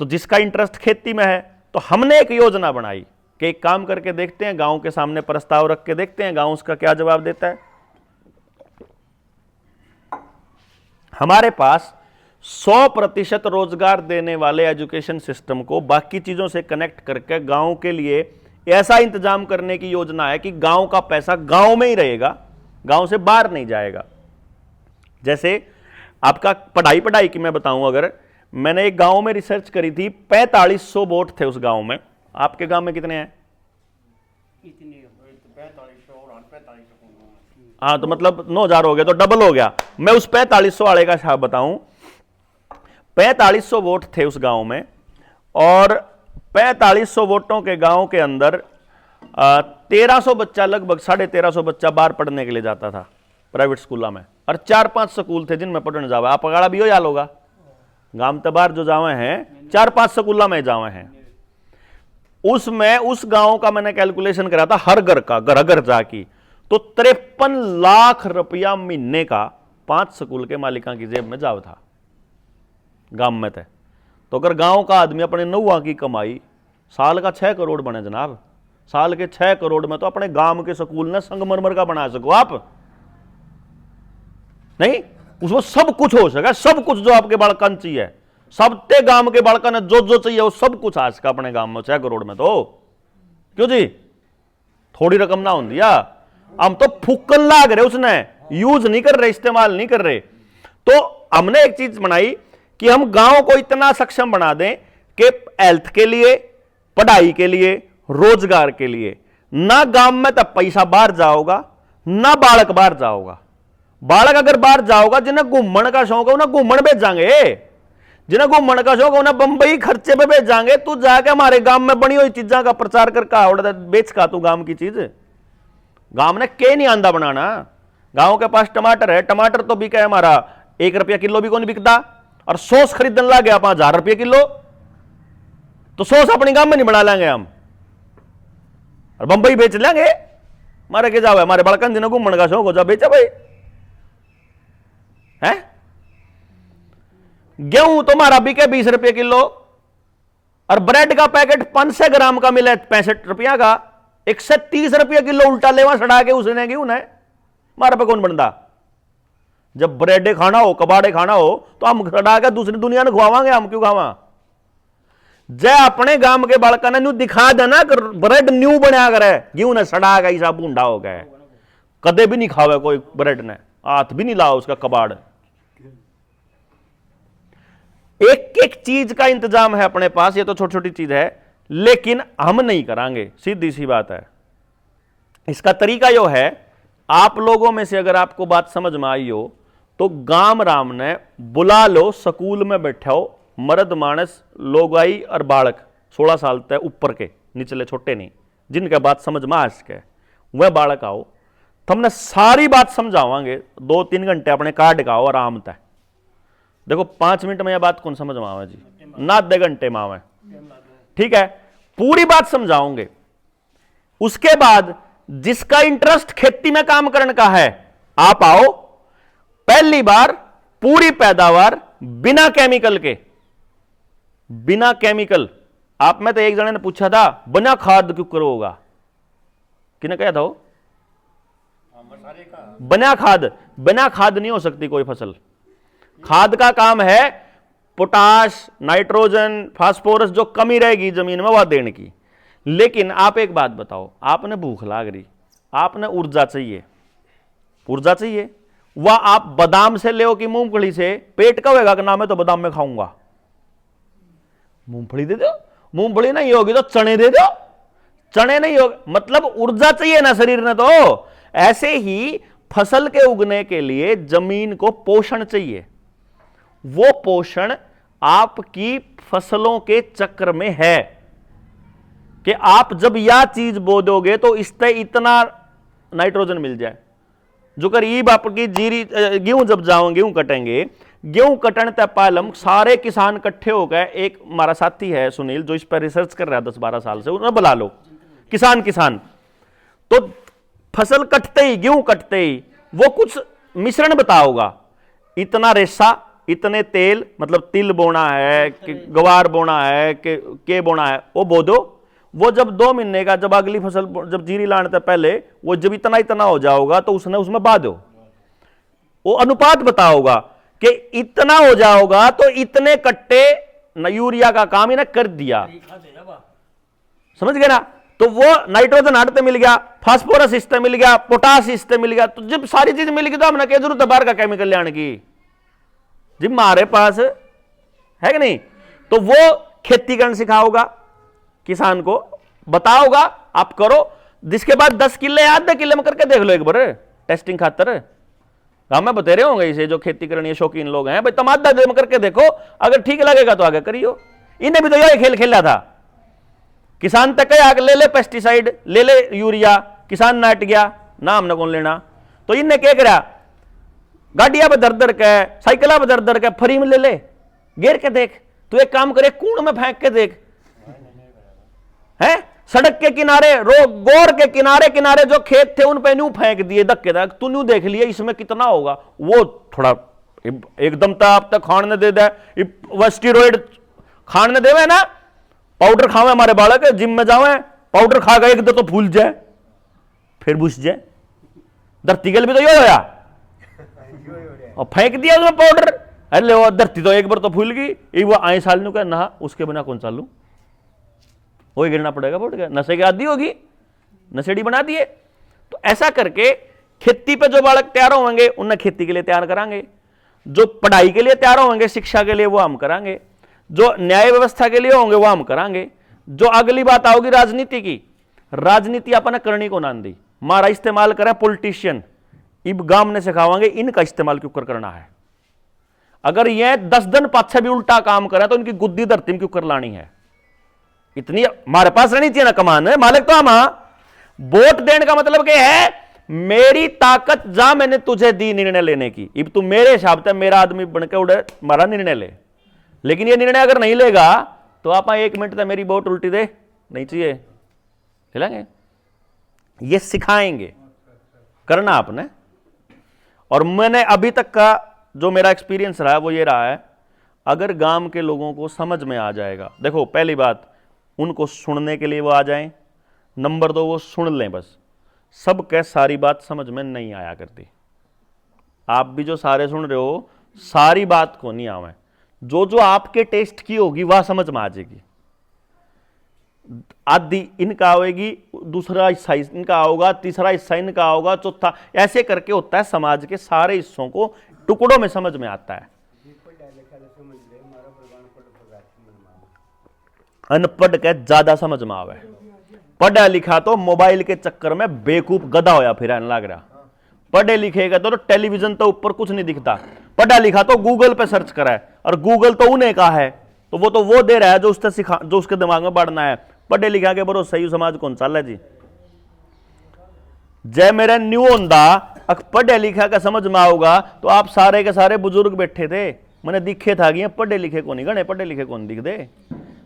तो जिसका इंटरेस्ट खेती में है, तो हमने एक योजना बनाई कि एक काम करके देखते हैं, गांव के सामने प्रस्ताव रख के देखते हैं गांव उसका क्या जवाब देता है। हमारे पास 100% रोजगार देने वाले एजुकेशन सिस्टम को बाकी चीजों से कनेक्ट करके गांव के लिए ऐसा इंतजाम करने की योजना है कि गांव का पैसा गांव में ही रहेगा, गांव से बाहर नहीं जाएगा। जैसे आपका पढ़ाई की मैं बताऊं, अगर मैंने एक गांव में रिसर्च करी थी, 4500 वोट थे उस गांव में। आपके गांव में कितने हैं? हाँ, तो मतलब 9000 हो गया, तो डबल हो गया। मैं उस 4500 वाले का हिसाब बताऊं, 4500 वोट थे उस गांव में, और 4500 वोटों के गांव के अंदर 1300 बच्चा, लगभग 1350 बच्चा बाहर पढ़ने के लिए जाता था प्राइवेट स्कूलों में, और 4-5 स्कूल थे जिनमें पढ़ने जावा। आप अगाड़ा भी हो याद होगा, गांव के बाहर जो जावे हैं 4-5 स्कूलों में जावे हैं। उसमें उस गांव का मैंने कैलकुलेशन करा था, हर घर का, घर जाकी, तो 53 लाख रुपया महीने का 5 स्कूल के मालिका की जेब में जाव था गांव में थे। तो अगर गांव का आदमी अपने 9 की कमाई साल का 6 करोड़ बने जनाब, साल के 6 करोड़ में तो अपने गांव के स्कूल ने संगमरमर का बना सको आप नहीं? उसमें सब कुछ हो सका, सब कुछ जो आपके बालकन चाहिए, सब ते गांव के बालकन जो जो चाहिए वो सब कुछ आज का अपने गांव में 6 करोड़ में। तो क्यों जी? थोड़ी रकम ना हो दिया, हम तो फूकन लाग रहे, उसने यूज नहीं कर रहे, इस्तेमाल नहीं कर रहे। तो हमने एक चीज बनाई कि हम गांव को इतना सक्षम बना दें कि हेल्थ के लिए, पढ़ाई के लिए, रोजगार के लिए, ना गांव में तब पैसा बाहर जाओगा, ना बालक बाहर जाओगा। बालक अगर बाहर जाओगा, जिन्हें घूमने का शौक है उन्हें घूमन भेजांगे, जिन्हें घूमने का शौक है उन्हें बंबई खर्चे पे भेजांगे। तू जाके हमारे गांव में बनी हुई चीजों का प्रचार करके बेच का तू गांव की चीज। गांव ने के नहीं आंदा बनाना। गांव के पास टमाटर है, टमाटर तो बिका है हमारा 1 रुपया किलो भी कौन बिकता, और सॉस खरीदने लग गया 5000 रुपये किलो, तो सॉस अपने गांव में नहीं बना लेंगे हम, और बंबई बेच लेंगे। मारे के जाओ, हमारे बड़कन जिन्हें घूमने का शौक हो जा बेचा भाई है। गेहूं तो हमारा बिके 20 रुपये किलो, और ब्रेड का पैकेट 500 ग्राम का मिले 65 रुपया का, 130 रुपये किलो उल्टा लेवा सड़ा के उसने गेहूं है। हमारे पे कौन बनता? जब ब्रेड खाना हो, कबाड़े खाना हो, तो हम सड़ा के दूसरी दुनिया ने खुआवांगे, हम क्यों खावा? जय अपने गांव के बालका ने न्यू दिखा देना ब्रेड न्यू बनया करे, गेहूं ने सड़ा का ऐसा बूंढा हो गया, कदे भी नहीं खावे कोई ब्रेड ने, हाथ भी नहीं लाओ उसका कबाड़। एक एक चीज का इंतजाम है अपने पास, ये तो छोटी छोटी चीज है, लेकिन हम नहीं करांगे, सीधी सी बात है। इसका तरीका यो है, आप लोगों में से अगर आपको बात समझ में आई हो तो गांव राम ने बुला लो, स्कूल में बैठा हो, मर्द मानस लोग आई और बालक 16 साल तक ऊपर के, निचले छोटे नहीं, जिनका बात समझ में आ सके वह बालक आओ, तुमने सारी बात समझावांगे। 2-3 घंटे अपने काट का आओ आराम तय। देखो 5 मिनट में यह बात कौन समझ में आवे जी, ना 2 घंटे में आवे, ठीक है? पूरी बात समझाओगे। उसके बाद जिसका इंटरेस्ट खेती में काम करने का है, आप आओ, पहली बार पूरी पैदावार बिना केमिकल के, बिना केमिकल। आप में तो एक जने ने पूछा था बिना खाद क्यों करो होगा, किने कहा था? बिना खाद नहीं हो सकती कोई फसल। खाद का काम है पोटाश, नाइट्रोजन, फास्फोरस, जो कमी रहेगी जमीन में वह देने की। लेकिन आप एक बात बताओ, आपने भूख लाग रही, आपने ऊर्जा चाहिए, वह आप बादाम से ले कि मूंगफली से? पेट का होगा कि ना मैं तो बादाम में खाऊंगा, मूंगफली दे दो। मूंगफली नहीं होगी तो चने दे दो, चने नहीं होगा, मतलब ऊर्जा चाहिए ना शरीर ने। तो ऐसे ही फसल के उगने के लिए जमीन को पोषण चाहिए, वो पोषण आपकी फसलों के चक्र में है कि आप जब यह चीज बो दोगे तो इससे इतना नाइट्रोजन मिल जाए। जो करीब आपकी जीरी गेहूं जब जाओ, गेहूं कटेंगे, गेहूं कटन तय पालम सारे किसान इकट्ठे हो गए। एक हमारा साथी है सुनील जो इस पर रिसर्च कर रहा है 10-12 साल से, उन्हें बुला लो। किसान तो फसल कटते ही, गेहूं कटते ही वो कुछ मिश्रण बताओगा, इतना रेशा, इतने तेल, मतलब तिल बोना है कि गवार बोना है कि के बोना है, वो बो दो। वो जब 2 महीने का, जब अगली फसल, जब जीरी लाने से पहले वो जब इतना इतना हो जाओगा तो उसमें बा दो। वो अनुपात बताओगा कि इतना हो जाओगा तो इतने कट्टे यूरिया का काम इन्हें कर दिया, समझ गए ना। तो वो नाइट्रोजन हटते मिल गया, फास्फोरस इससे मिल गया, पोटास इससे मिल गया। तो जब सारी चीज मिल गई तो हमने क्या जरूरत है बाहर का केमिकल लाने की, जब हमारे पास है कि नहीं। तो वो खेती करना सिखाओगा, किसान को बताओगा, आप करो। जिसके बाद 10 किले आधे किले में करके देख लो एक बार टेस्टिंग खातर। हमें बता रहे होंगे इसे जो खेती करनी शौकीन लोग हैं, भाई तुम आधा में करके देखो, अगर ठीक लगेगा तो आगे करियो। इन्हें भी तो यही खेल खेला था, किसान तक आग ले ले पेस्टिसाइड, ले ले यूरिया, किसान नाट गया ना, हमने कौन लेना। तो इनने क्या करा, गाड़िया पे दर दर के, साइकिला पे दर दर के फ्री में ले ले, गिर के देख। तू एक काम करे, कूड़ में फेंक के देख, है सड़क के किनारे, गोर के किनारे किनारे जो खेत थे उन पे न्यू फेंक दिए धक्के तक, तू न्यू देख लिए इसमें कितना होगा। वो थोड़ा एकदम आप तक खाने दे दे, वो स्टीरोइड खाने देवे ना, पाउडर खावे हमारे बालक, जिम में जावे पाउडर खा गए एक दो तो फूल जाए फिर बुझ जाए। धरती के लिए भी तो ये होया, और फेंक दिया उसमें पाउडर, अरे वो धरती तो एक बार तो फूल गई, एक वो आए साल नु का नहा, उसके बिना कौन चालू, वही गिरना पड़ेगा। बोट गया नशे की आदि होगी, नशेड़ी बना दिए। तो ऐसा करके खेती पे जो बालक तैयार होंगे उन्हें खेती के लिए तैयार करांगे, जो पढ़ाई के लिए तैयार होंगे शिक्षा के लिए वो हम करांगे, जो न्याय व्यवस्था के लिए होंगे वो हम करांगे। जो अगली बात आओगी राजनीति की, राजनीति अपने करनी को ना दी, मारा इस्तेमाल करें पॉलिटिशियन, इब गांव ने सिखावांगे इनका इस्तेमाल क्यों कर करना है। अगर ये 10 दिन पाछे भी उल्टा काम करें तो इनकी गुद्दी धरती में क्यों कर लानी है। इतनी हमारे पास रहनी चाहिए ना कमान है, मालिक तो हम। वोट देने का मतलब क्या है, मेरी ताकत जा मैंने तुझे दी निर्णय लेने की, इब तू मेरे हिसाब से मेरा आदमी बनके उड़े मारा निर्णय ले। लेकिन ये निर्णय अगर नहीं लेगा तो आप 1 मिनट तक मेरी वोट उल्टी दे नहीं चाहिए, हिलाएंगे। ये सिखाएंगे करना आपने। और मैंने अभी तक का जो मेरा एक्सपीरियंस रहा है वो ये रहा है, अगर गांव के लोगों को समझ में आ जाएगा, देखो पहली बात उनको सुनने के लिए वो आ जाएं, नंबर 2 वो सुन लें बस। सब कह सारी बात समझ में नहीं आया करती, आप भी जो सारे सुन रहे हो सारी बात को नहीं आवे, जो जो आपके टेस्ट की होगी वह समझ में आ जाएगी। आधी इनका आएगी, दूसरा हिस्सा इनका होगा, तीसरा हिस्सा इनका होगा, चौथा, ऐसे करके होता है। समाज के सारे हिस्सों को टुकड़ों में समझ में आता है। अनपढ़ के ज्यादा समझ में आवे, पढ़ा लिखा तो मोबाइल के चक्कर में बेकूफ गधा होया फिर लग रहा। पढ़े लिखे का तो टेलीविजन तो ऊपर कुछ नहीं दिखता, पढ़ा लिखा तो गूगल पे सर्च करा है, और गूगल तो उन्हें का है, तो वो दे रहा है जो उससे सिखा, जो उसके दिमाग में बढ़ना है। पढ़े लिखा के भरोसे सही समाज कौन सा है जी। जय मेरे न्यू होंदा पढ़े लिखा का समझ में आओगा तो आप सारे के सारे बुजुर्ग बैठे थे, मैंने दिखे था कि पढ़े लिखे को नहीं गणे, पढ़े लिखे कौन दिख दे,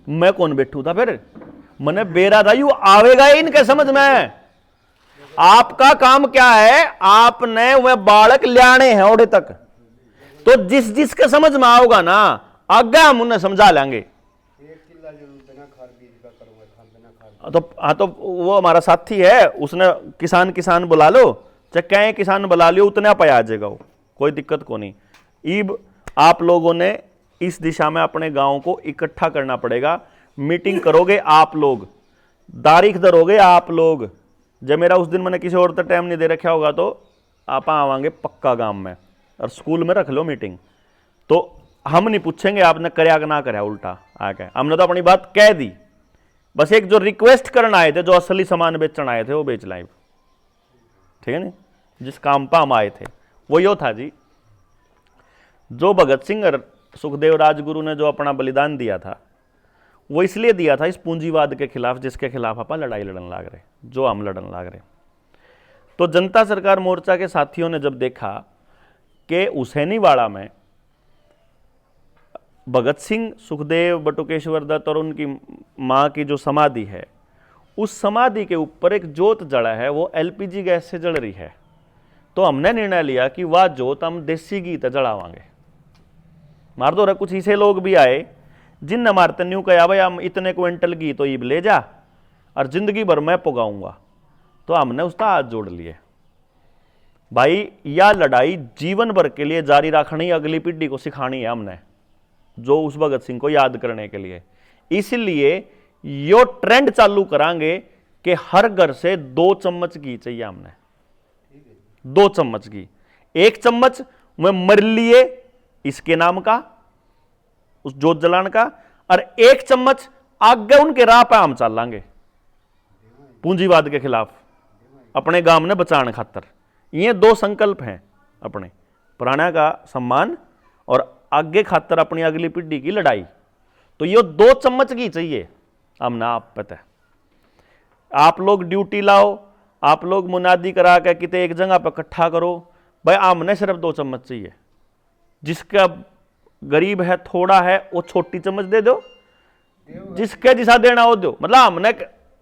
मैं कौन बैठू था फिर, मैंने बेरा था यू आवेगा इनके समझ में। आपका काम क्या है, आपने वह बालक लाने हैं ओढ़े तक, तो जिस जिसके समझ में आओगा ना आगे हम उन्हें समझा लेंगे। तो वो हमारा साथी है, उसने किसान बुला लो, चाहे कहीं किसान बुला लियो, उतने पे आ जाएगा वो, कोई दिक्कत को नहीं। ईब आप लोगों ने इस दिशा में अपने गांव को इकट्ठा करना पड़ेगा। मीटिंग करोगे आप लोग, तारीख धरोगे आप लोग। जब मेरा उस दिन मैंने किसी और तक टाइम नहीं दे रखा होगा तो आप आवांगे पक्का गांव में, और स्कूल में रख लो मीटिंग। तो हम नहीं पूछेंगे आपने करया कि ना करया, उल्टा आके हमने तो अपनी बात कह दी। बस एक जो रिक्वेस्ट करना आए थे, जो असली सामान बेचना आए थे वो बेच लाए, ठीक है नहीं, जिस काम पर हम आए थे वो यो था जी। जो भगत सिंह और सुखदेव राजगुरु ने जो अपना बलिदान दिया था वो इसलिए दिया था इस पूंजीवाद के खिलाफ, जिसके खिलाफ आप लड़ाई लड़न लाग रहे, जो हम लड़न लाग रहे। तो जनता सरकार मोर्चा के साथियों ने जब देखा कि हुसैनीवाड़ा में भगत सिंह, सुखदेव, बटुकेश्वर दत्त और उनकी माँ की जो समाधि है, उस समाधि के ऊपर एक जोत जला है, वो एलपीजी गैस से जल रही है। तो हमने निर्णय लिया कि वह जोत हम देसी घी ते जलावांगे। मार दो कुछ ऐसे लोग भी आए जिनने मारते न्यू कहा भाई हम इतने क्विंटल घी तो ईब ले जा और जिंदगी भर मैं पुगाऊंगा। तो हमने उसका हाथ जोड़ लिए। भाई यह लड़ाई जीवन भर के लिए जारी रखनी, अगली पीढ़ी को सिखानी है हमने, जो उस भगत सिंह को याद करने के लिए। इसलिए यो ट्रेंड चालू करांगे कि हर घर से 2 चम्मच घी चाहिए हमने, 2 चम्मच घी। 1 चम्मच में मर लिए इसके नाम का, उस जोत जलान का, और 1 चम्मच आगे उनके राह पे हम चलांगे पूंजीवाद के खिलाफ, अपने गांव ने बचाने खातर। ये 2 संकल्प हैं अपने, पुराना का सम्मान और आगे खातर अपनी अगली पीढ़ी की लड़ाई। तो ये 2 चम्मच घी चाहिए हमने। आप पता है, आप लोग ड्यूटी लाओ, आप लोग मुनादी करा के किते एक जगह पर इकट्ठा करो, भाई हमने सिर्फ 2 चम्मच चाहिए। जिसका गरीब है, थोड़ा है, वो छोटी चम्मच दे दो, जिसके जिसा देना हो दो। मतलब हमने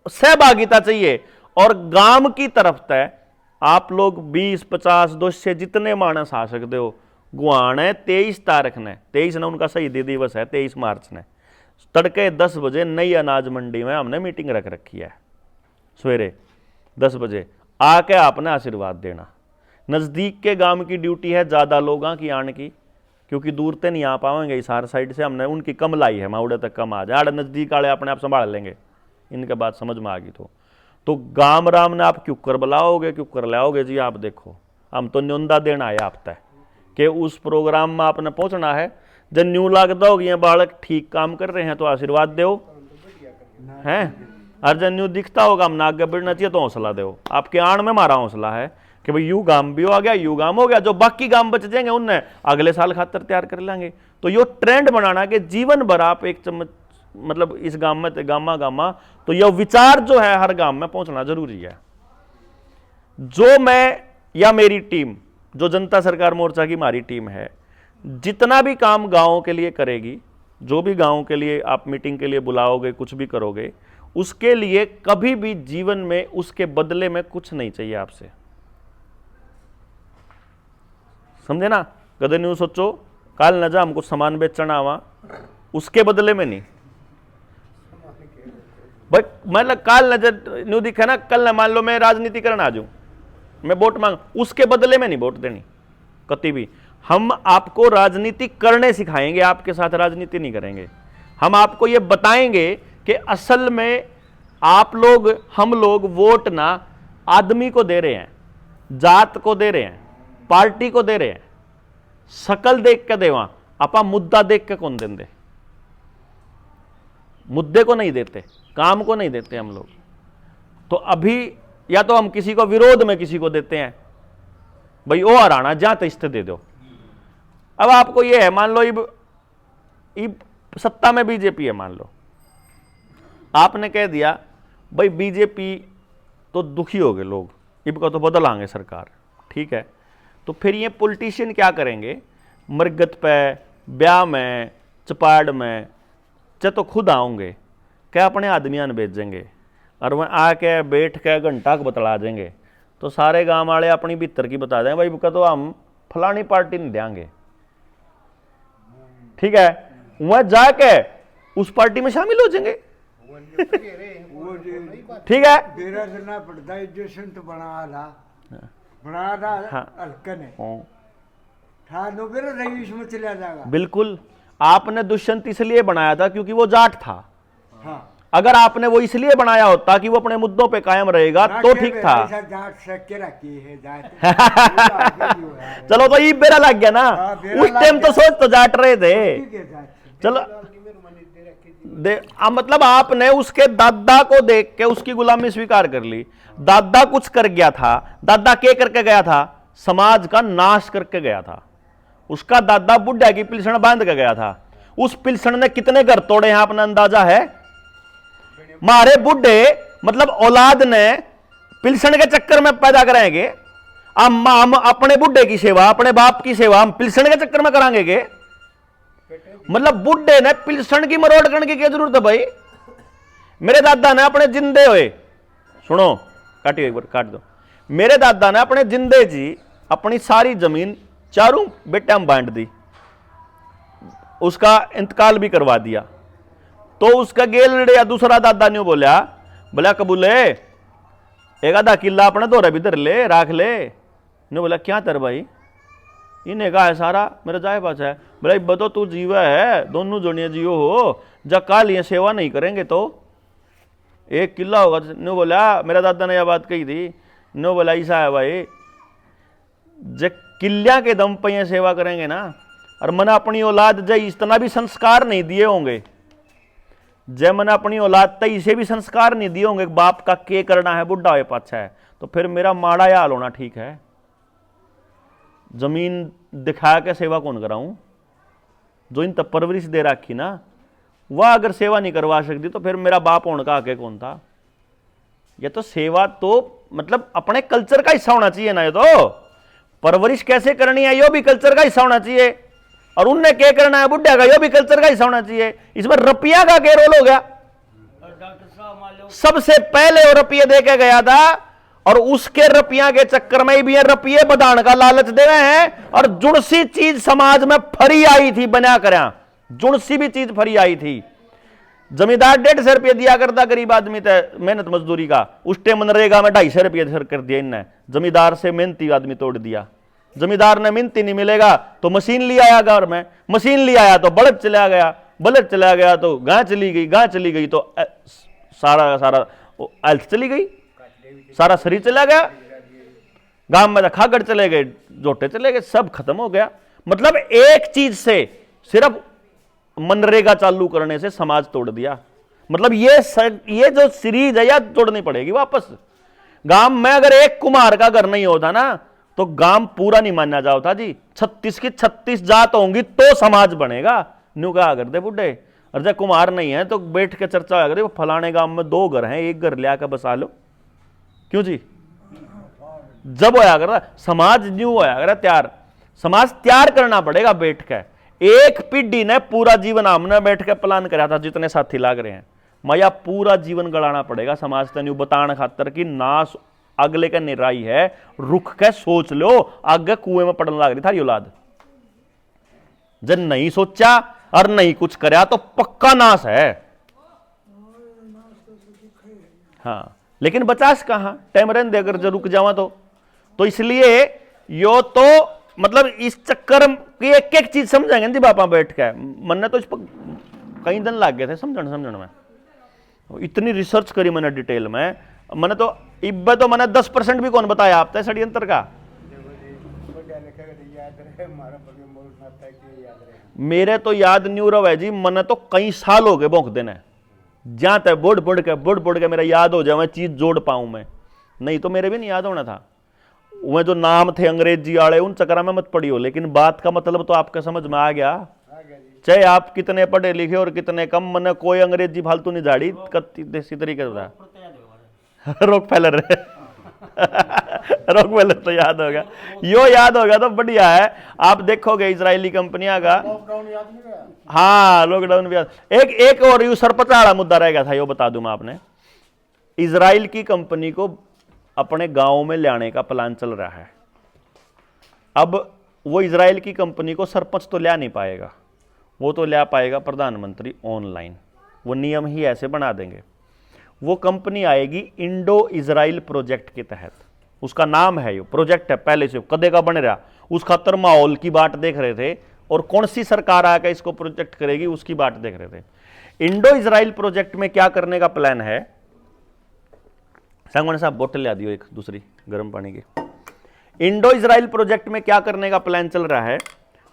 सहभागिता चाहिए। और गांव की तरफ तय आप लोग 20, 50, 200 जितने मानस आ सकते हो। गुआन है 23 तारीख ने, 23 ने उनका शहीदी दिवस है, 23 मार्च ने, तड़के 10 बजे नई अनाज मंडी में हमने मीटिंग रख रखी है। सवेरे 10 बजे आके आपने आशीर्वाद देना। नज़दीक के गांव की ड्यूटी है ज़्यादा लोगों की आने की, क्योंकि दूर से नहीं आ पाएंगे। इस हर साइड से हमने उनकी कम लाई है, माउड़े तक कम आ जाए, आड़े नज़दीक वाले अपने आप संभाल लेंगे। इनके बात समझ में आ गई तो गाम राम ने आप क्यों कर बुलाओगे, क्यों कर लाओगे जी। आप देखो, हम तो न्यूनता देना है आप तय कि उस प्रोग्राम में आपने पहुंचना है। जब न्यू लागता होगी ये बालक ठीक काम कर रहे हैं तो आशीर्वाद दो हैं, और जब न्यू दिखता होगा हम आगे बढ़ना चाहिए तो हौसला दो। आपके आण में हमारा हौसला है कि भाई यू गांव भी हो गया, यू गांव हो गया, जो बाकी गांव बच जाएंगे उनने अगले साल खातर तैयार कर लेंगे। तो यो ट्रेंड बनाना कि जीवन भर आप 1 चम्मच, मतलब इस गांव में गामा, तो यह विचार जो है हर गांव में पहुंचना जरूरी है। जो मैं या मेरी टीम, जो जनता सरकार मोर्चा की हमारी टीम है, जितना भी काम गांवों के लिए करेगी, जो भी गांव के लिए आप मीटिंग के लिए बुलाओगे, कुछ भी करोगे, उसके लिए कभी भी जीवन में उसके बदले में कुछ नहीं चाहिए आपसे। समझे ना? कदे न्यू सोचो काल न जा हमको सामान बेचना आवा, उसके बदले में नहीं भाई। मतलब काल नजर न्यू दिखे ना, कल न मान लो मैं राजनीति करना आ जाऊं, मैं वोट मांग, उसके बदले में नहीं वोट देनी कभी भी। हम आपको राजनीति करने सिखाएंगे, आपके साथ राजनीति नहीं करेंगे। हम आपको ये बताएंगे कि असल में आप लोग, हम लोग वोट ना आदमी को दे रहे हैं, जात को दे रहे हैं, पार्टी को दे रहे हैं, शकल देख के देवा, आपा मुद्दा देख के कौन देंगे। मुद्दे को नहीं देते, काम को नहीं देते हम लोग। तो अभी या तो हम किसी को विरोध में किसी को देते हैं, भाई ओ हराना जा तो इस्ते दे दो। अब आपको ये है, मान लो इब सत्ता में बीजेपी है, मान लो आपने कह दिया भाई बीजेपी तो दुखी हो गए लोग, इब को तो बदलांगे सरकार, ठीक है। तो फिर ये पॉलिटिशियन क्या करेंगे, मरगत पे, ब्याह में, चपाड़ में तो खुद आऊंगे, क्या अपने आदमियां भेजेंगे और वह आके बैठ के घंटा को बतला देंगे। तो सारे गांव वाले अपनी भीतर की बता दें, भाई बुका तो हम फलानी पार्टी नहीं देंगे, ठीक है। वह जाके उस पार्टी में शामिल हो जाएंगे, ठीक है। तो बना रहा हल्का ने रईस में चला जाएगा। बिल्कुल, आपने दुष्यंत इसलिए बनाया था क्योंकि वो जाट था। हाँ। अगर आपने वो इसलिए बनाया होता कि वो अपने मुद्दों पे कायम रहेगा तो ठीक था। चलो तो ये बेरा लग गया ना, उस टाइम तो सोच तो जाट रहे थे। चलो मतलब आपने उसके दादा को देख के उसकी गुलामी स्वीकार कर ली। दादा कुछ कर गया था, दादा क्या करके गया था, समाज का नाश करके गया था। उसका दादा बुढ़ा की पिलसण बांध के गया था। उस पिलसण ने कितने घर तोड़े हैं अपना अंदाजा है? मारे बुढ़े मतलब औलाद ने पिलसण के चक्कर में पैदा कराएंगे। हम अपने बुढ़े की सेवा, अपने बाप की सेवा हम पिलसण के चक्कर में कराएंगे। मतलब बुढ़े ने पिलसन की मरोड़ करने की क्या जरूरत है भाई। मेरे दादा ने अपने जिंदे हुए, सुनो काटियो एक बार काट दो, मेरे दादा ने अपने जिंदे जी अपनी सारी जमीन चारों बेटा में बांट दी, उसका इंतकाल भी करवा दिया। तो उसका गेल या दूसरा दादा ने बोला बोला कबूले एक आधा किला अपने दौरा भी धर ले राख ले। ने बोला क्या तर भाई, इन्हें कहा है सारा मेरा जाए पास है। बोला बतो तू जीवा है, दोनों जोड़िया जियो हो, जब काल ये सेवा नहीं करेंगे तो एक किला होगा। ने बोला मेरा दादा ने यह बात कही थी, ने बोला ऐसा है भाई, जब किल्या के दम पे ये सेवा करेंगे ना, और मैंने अपनी औलाद जय इतना भी संस्कार नहीं दिए होंगे, जब मैंने अपनी औलाद तय इसे भी संस्कार नहीं दिए होंगे, बाप का के करना है बुढ़ा हो पाछा है, तो फिर मेरा माड़ा या हाल होना ठीक है। जमीन दिखा के सेवा कौन कराऊं, जो इन तब परवरिश दे रखी ना, वह अगर सेवा नहीं करवा सकती तो फिर मेरा बाप होने का आगे कौन था। ये तो सेवा तो मतलब अपने कल्चर का हिस्सा होना चाहिए ना, ये तो परवरिश कैसे करनी है यो भी कल्चर का हिस्सा होना चाहिए, और उनने क्या करना है बुढ़िया का यो भी कल्चर का हिस्सा होना चाहिए। इसमें रुपया का क्या रोल हो गया। डॉक्टर साहब मान लो सबसे पहले वो रुपये दे के गया था, और उसके रुपया के चक्कर में भी ये रुपये बधान का लालच दे रहे हैं, और जुड़सी चीज समाज में फरी आई थी बना कर, जुड़सी भी चीज फरी आई थी। जमींदार 150 रुपये दिया करता गरीब आदमी तय मेहनत मजदूरी का, उस टाइम मनरेगा में 250 रुपये कर दिया इनने, जमींदार से मेहनती आदमी तोड़ दिया। जमींदार ने मेहनती नहीं मिलेगा तो मशीन ले आया घर में, मशीन ले आया तो बलद चला गया, बलद चला गया तो गां चली गई, गां चली गई तो सारा सारा हेल्थ चली गई, सारा शरीर चला गया, गांव में खागड़ चले गए, जोटे चले गए, सब खत्म हो गया। मतलब एक चीज से, सिर्फ मनरेगा चालू करने से समाज तोड़ दिया। मतलब ये जो सीरीज है या तोड़नी पड़ेगी वापस। गांव में अगर एक कुम्हार का घर नहीं होता ना तो गांव पूरा नहीं माना जाता जी। 36 की 36 जात होंगी तो समाज बनेगा। न्यू कहा करते बुढ़े, और जब कुम्हार नहीं है तो बैठ के चर्चा होगा करे फलाने गांव में 2 घर हैं, एक घर ले आकर बसा लो, क्यों जी। जब होया कर समाज न्यू होया कर तैयार, समाज तैयार करना पड़ेगा बैठ के। एक पीढ़ी ने पूरा जीवन हमने बैठ के प्लान कराया था, जितने साथी लाग रहे हैं माया पूरा जीवन गड़ाना पड़ेगा समाज से न्यू बताने खातर कि नाश अगले का निराई है, रुक के सोच लो आगे कुएं में पड़ने लग रही थारी औलाद। जब नहीं सोचा और नहीं कुछ कराया तो पक्का नाश है। हाँ लेकिन बचास कहां, टाइम रहने दे अगर जो रुक जावा तो इसलिए यो तो मतलब इस चक्कर की एक एक चीज समझेंगे जी बापा बैठ के। मैंने तो इस पर कई दिन लग गए थे समझने में, इतनी रिसर्च करी मैंने डिटेल में। मैंने तो इब्बे तो मैंने 10% भी कौन बताया आप षड्यंत्र का। मेरे तो याद न्यू रव है जी, मैंने तो कई साल हो गए भोंक देने, जहां तक बुढ़ के मेरा याद हो जाए मैं चीज जोड़ पाऊं मैं, नहीं तो मेरे भी नहीं याद होना था। वह जो नाम थे अंग्रेजी वाले उन चक्कर में मत पड़ी हो, लेकिन बात का मतलब तो आपका समझ में आ गया। चाहे आप कितने पढ़े लिखे और कितने कम, मैंने कोई अंग्रेजी फालतू नहीं झाड़ी देसी तरीके से। रोक फैलर रोक फैलर तो याद होगा, यो याद होगा तो बढ़िया है। आप देखोगे इजरायली कंपनियां का, हाँ लॉकडाउन भी एक और यू सरपचा वाला मुद्दा रह गया था, यो बता दूं मैं आपने। इजराइल की कंपनी को अपने गांव में लाने का प्लान चल रहा है। अब वो इजराइल की कंपनी को सरपंच तो ला नहीं पाएगा, वो तो ला पाएगा प्रधानमंत्री ऑनलाइन। वो नियम ही ऐसे बना देंगे। वो कंपनी आएगी इंडो इजराइल प्रोजेक्ट के तहत, उसका नाम है, ये प्रोजेक्ट है पहले से कदे का बन रहा। उस खातर माहौल की बात देख रहे थे और कौन सी सरकार आकर इसको प्रोजेक्ट करेगी उसकी बात देख रहे थे। इंडो इजराइल प्रोजेक्ट में क्या करने का प्लान है, सांगवान साहब बोतल ला दियो एक दूसरी गर्म पानी की। इंडो इजराइल प्रोजेक्ट में क्या करने का प्लान चल रहा है,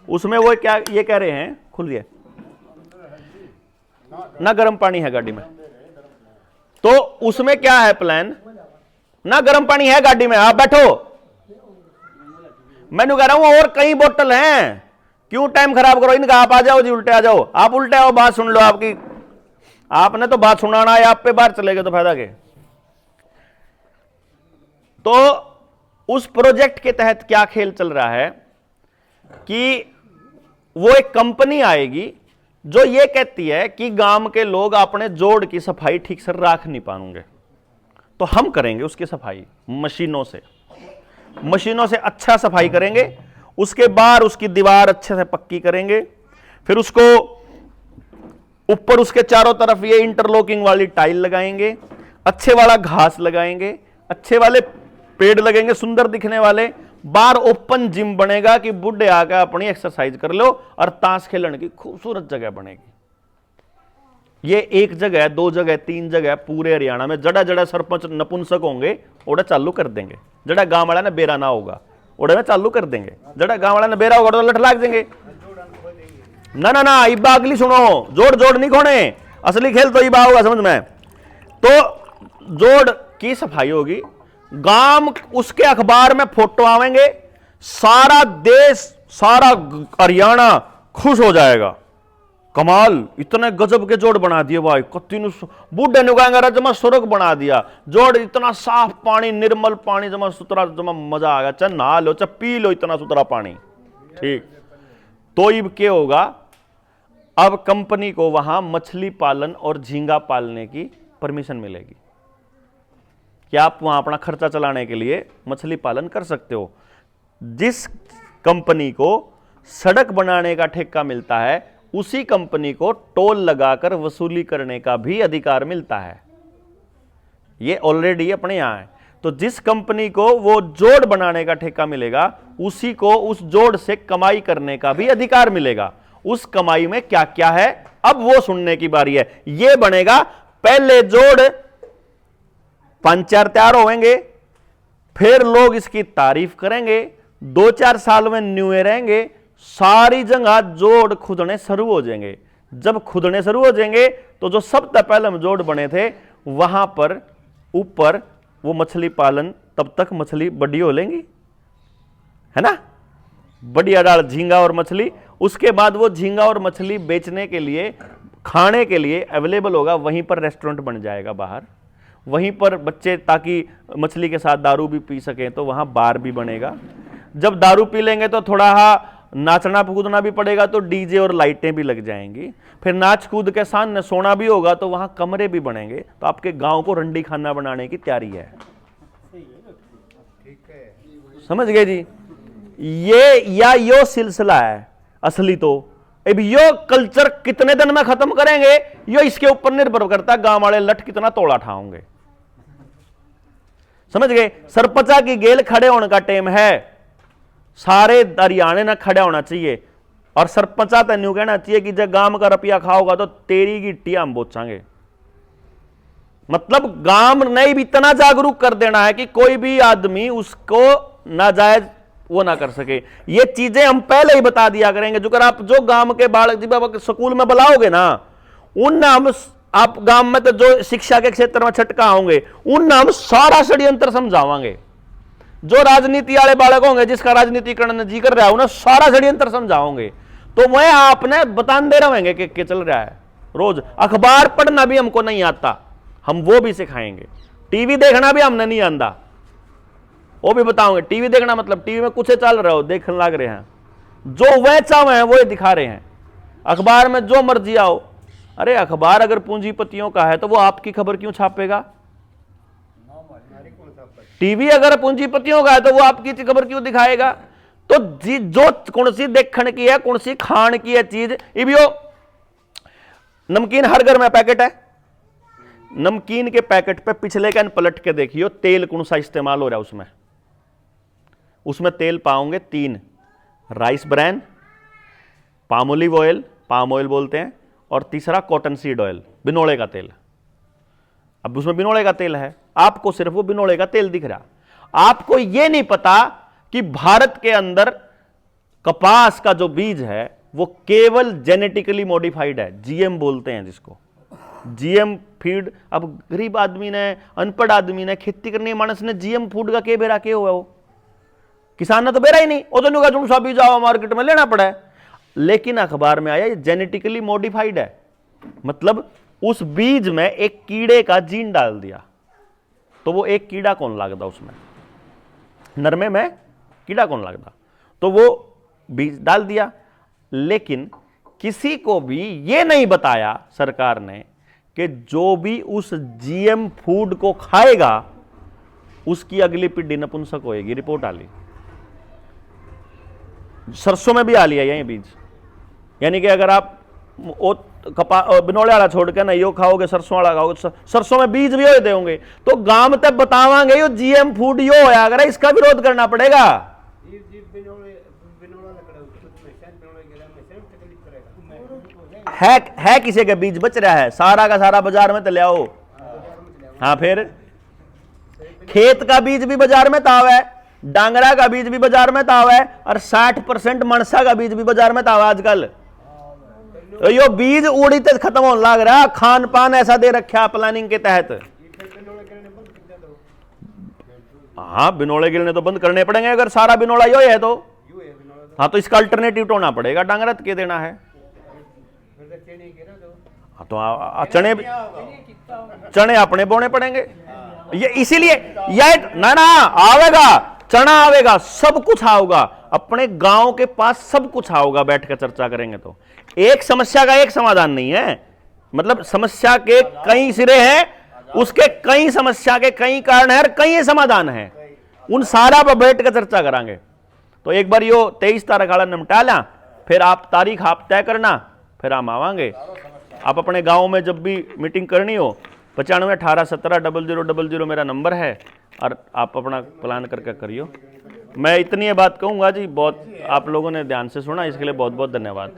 उसमें वो क्या ये कह रहे हैं, खुल गया ना गर्म पानी है गाड़ी में, तो उसमें क्या है प्लान, ना गर्म पानी है गाड़ी में, आप बैठो। मैंने कह रहा हूं और कई बोतल हैं, क्यों टाइम खराब करो इनका, आप आ जाओ जी, उल्टे आ जाओ, आप उल्टे आओ, बात सुन लो आपकी, आपने तो बात सुनाना है, आप पे बाहर चले गए तो फायदा के। तो उस प्रोजेक्ट के तहत क्या खेल चल रहा है कि वो एक कंपनी आएगी जो ये कहती है कि गांव के लोग अपने जोड़ की सफाई ठीक से रख नहीं पाएंगे, तो हम करेंगे उसकी सफाई मशीनों से अच्छा सफाई करेंगे। उसके बाद उसकी दीवार अच्छे से पक्की करेंगे, फिर उसको ऊपर उसके चारों तरफ ये इंटरलॉकिंग वाली टाइल लगाएंगे, अच्छे वाला घास लगाएंगे, अच्छे वाले पेड़ लगेंगे सुंदर दिखने वाले। बाहर ओपन जिम बनेगा कि बुढ़े आकर अपनी एक्सरसाइज कर लो और ताश खेलने की खूबसूरत जगह बनेगी। ये एक जगह, दो जगह, तीन जगह पूरे हरियाणा में जड़ा जड़ा सरपंच नपुंसक होंगे ओड़ा चालू कर देंगे। जड़ा गांव वाला ने बेरा ना होगा ओड़े में चालू कर देंगे, जड़ा गांव वाला ने बेरा होगा तो लठ लाग देंगे। ना ना ना, इबा अगली सुनो, जोड़ जोड़ नहीं खोने, असली खेल तो इबा होगा, समझ में। तो जोड़ की सफाई होगी, गांव उसके अखबार में फोटो आवेंगे, सारा देश सारा हरियाणा खुश हो जाएगा। कमाल, इतने गजब के जोड़ बना दिए भाई, कत्ती बूढ़े नुगाएंगे जमा स्वर्ग बना दिया। जोड़ इतना साफ पानी, निर्मल पानी, जमा सुथरा, जमा मजा आ गया। चाहे नहा लो चाहे पी लो इतना सुथरा पानी, ठीक। तो अब क्या होगा, अब कंपनी को वहां मछली पालन और झींगा पालने की परमिशन मिलेगी कि आप वहां अपना खर्चा चलाने के लिए मछली पालन कर सकते हो। जिस कंपनी को सड़क बनाने का ठेका मिलता है उसी कंपनी को टोल लगाकर वसूली करने का भी अधिकार मिलता है। ये ऑलरेडी अपने यहां है। तो जिस कंपनी को वो जोड़ बनाने का ठेका मिलेगा उसी को उस जोड़ से कमाई करने का भी अधिकार मिलेगा। उस कमाई में क्या क्या है अब वो सुनने की बारी है। ये बनेगा, पहले जोड़ पंचायत तैयार होंगे, फिर लोग इसकी तारीफ करेंगे, 2-4 साल में न्यूए रहेंगे, सारी जगह जोड़ खुदने शुरू हो जाएंगे। जब खुदने शुरू हो जाएंगे तो जो सबसे पहले जोड़ बने थे वहां पर ऊपर वो मछली पालन, तब तक मछली बड़ी हो लेंगी, है ना, बढ़िया डाल झींगा और मछली। उसके बाद वो झींगा और मछली बेचने के लिए, खाने के लिए अवेलेबल होगा। वहीं पर रेस्टोरेंट बन जाएगा बाहर, वहीं पर बच्चे ताकि मछली के साथ दारू भी पी सकें तो वहां बार भी बनेगा। जब दारू पी लेंगे तो थोड़ा नाचना कूदना भी पड़ेगा तो डीजे और लाइटें भी लग जाएंगी। फिर नाच कूद के सामने सोना भी होगा तो वहां कमरे भी बनेंगे। तो आपके गांव को रंडी खाना बनाने की तैयारी है। समझ गए जी। ये यो सिलसिला है असली। तो अब यो कल्चर कितने दिन में खत्म करेंगे यो इसके ऊपर निर्भर करता है गांव वाले लठ कितना तोड़ा ठाओगे। समझ गए। सरपंचा की गेल खड़े होने का टाइम है, सारे हरियाणा ने खड़ा होना चाहिए और सरपंचा तेन्यू कहना चाहिए कि जब गांव का रुपया खाओगा तो तेरी गिट्टी हम बोचांगे। मतलब गांव ने भी इतना जागरूक कर देना है कि कोई भी आदमी उसको नाजायज वो ना कर सके। ये चीजें हम पहले ही बता दिया करेंगे। जो कर आप जो गांव के बालक स्कूल में बुलाओगे ना, उन हम आप गांव में तो जो शिक्षा के क्षेत्र में छटका होंगे उन हम सारा षड्यंत्र समझावांगे। जो राजनीति वाले बालक होंगे जिसका राजनीतिकरण जी कर रहा है उन्हें सारा षड्यंत्र समझाओगे। तो वह आपने बताते रहेंगे कि चल रहा है। रोज अखबार पढ़ना भी हमको नहीं आता, हम वो भी सिखाएंगे। टीवी देखना भी हमने नहीं आता, वो भी बताओगे। टीवी देखना मतलब टीवी में कुछ चल रहा हो देखने लग रहे हैं, जो वह चाहे हैं वो दिखा रहे हैं। अखबार में जो मर्जी आओ, अरे अखबार अगर पूंजीपतियों का है तो वो आपकी खबर क्यों छापेगा? टीवी अगर पूंजीपतियों का है तो वो आपकी खबर क्यों दिखाएगा? तो जो कौन सी देखने की है, कौन सी खान की है चीज। इबियो नमकीन हर घर में पैकेट है, नमकीन के पैकेट पे पिछले का पलट के देखियो तेल कौन सा इस्तेमाल हो रहा है। उसमें तेल पाओगे 3, rice bran, palm olive oil, palm oil बोलते हैं, और तीसरा कॉटन सीड ऑयल, बिनोले का तेल। अब उसमें बिनोले का तेल है, आपको सिर्फ वो बिनोले का तेल दिख रहा। आपको ये नहीं पता कि भारत के अंदर कपास का जो बीज है वो केवल जेनेटिकली मॉडिफाइड है, जीएम बोलते हैं जिसको, जीएम फीड। अब गरीब आदमी ने, अनपढ़ आदमी ने, खेती करने मानस ने जीएम फूड का के बेरा के हुआ, वो किसान ने तो बेरा ही नहीं, वो तो जो सा बीज आओ मार्केट में लेना पड़ा है। लेकिन अखबार में आया ये जेनेटिकली मॉडिफाइड है, मतलब उस बीज में एक कीड़े का जीन डाल दिया। तो वो एक कीड़ा कौन लगता उसमें, नरमे में कीड़ा कौन लगता, तो वो बीज डाल दिया। लेकिन किसी को भी ये नहीं बताया सरकार ने कि जो भी उस जीएम फूड को खाएगा उसकी अगली पीढ़ी नपुंसक होएगी। रिपोर्ट आ ली, सरसों में भी आ लिया ये बीज। यानी कि अगर आप बिनोले वाला छोड़ के ना यो खाओगे, सरसों वाला खाओगे, सरसों में बीज भी होते होंगे, तो गांव तक बतावांगे यो जीएम फूड यो होया अगर इसका विरोध करना पड़ेगा। है किसी के बीज बच रहा है, सारा का सारा बाजार में तो ले आओ। हाँ, फिर खेत का बीज भी बाजार में ताव है, डांगरा का बीज भी बाजार में ताव है, और 60% मनसा का बीज भी बाजार में ताव है आजकल। तो यो बीज उड़ी तक खत्म होने लग रहा, खान पान ऐसा दे रखा प्लानिंग के तहत। हाँ, बिनोले गिरने तो बंद करने पड़ेंगे अगर सारा बिनोला यो है तो। हाँ, तो इसका अल्टरनेटिव ढूंढना पड़ेगा, डांगरत के देना है। हाँ, तो चने अपने बोने पड़ेंगे। ये इसीलिए ना आवेगा, चना आवेगा, सब कुछ आएगा, अपने गांव के पास सब कुछ आएगा। बैठ कर चर्चा करेंगे तो एक समस्या का एक समाधान नहीं है, मतलब समस्या के कई सिरे हैं, उसके कई समस्या के कई कारण है और कई समाधान है, उन सारा पर बैठ कर चर्चा करांगे। तो एक बार यो 23 तारीख वाला निपटा ला, फिर आप तारीख आप तय करना, फिर हम आवांगे। आप अपने गांव में जब भी मीटिंग करनी हो 95 18 17 0000 मेरा नंबर है, और आप अपना प्लान करके करियो। मैं इतनी बात कहूँगा जी, बहुत आप लोगों ने ध्यान से सुना, इसके लिए बहुत बहुत धन्यवाद।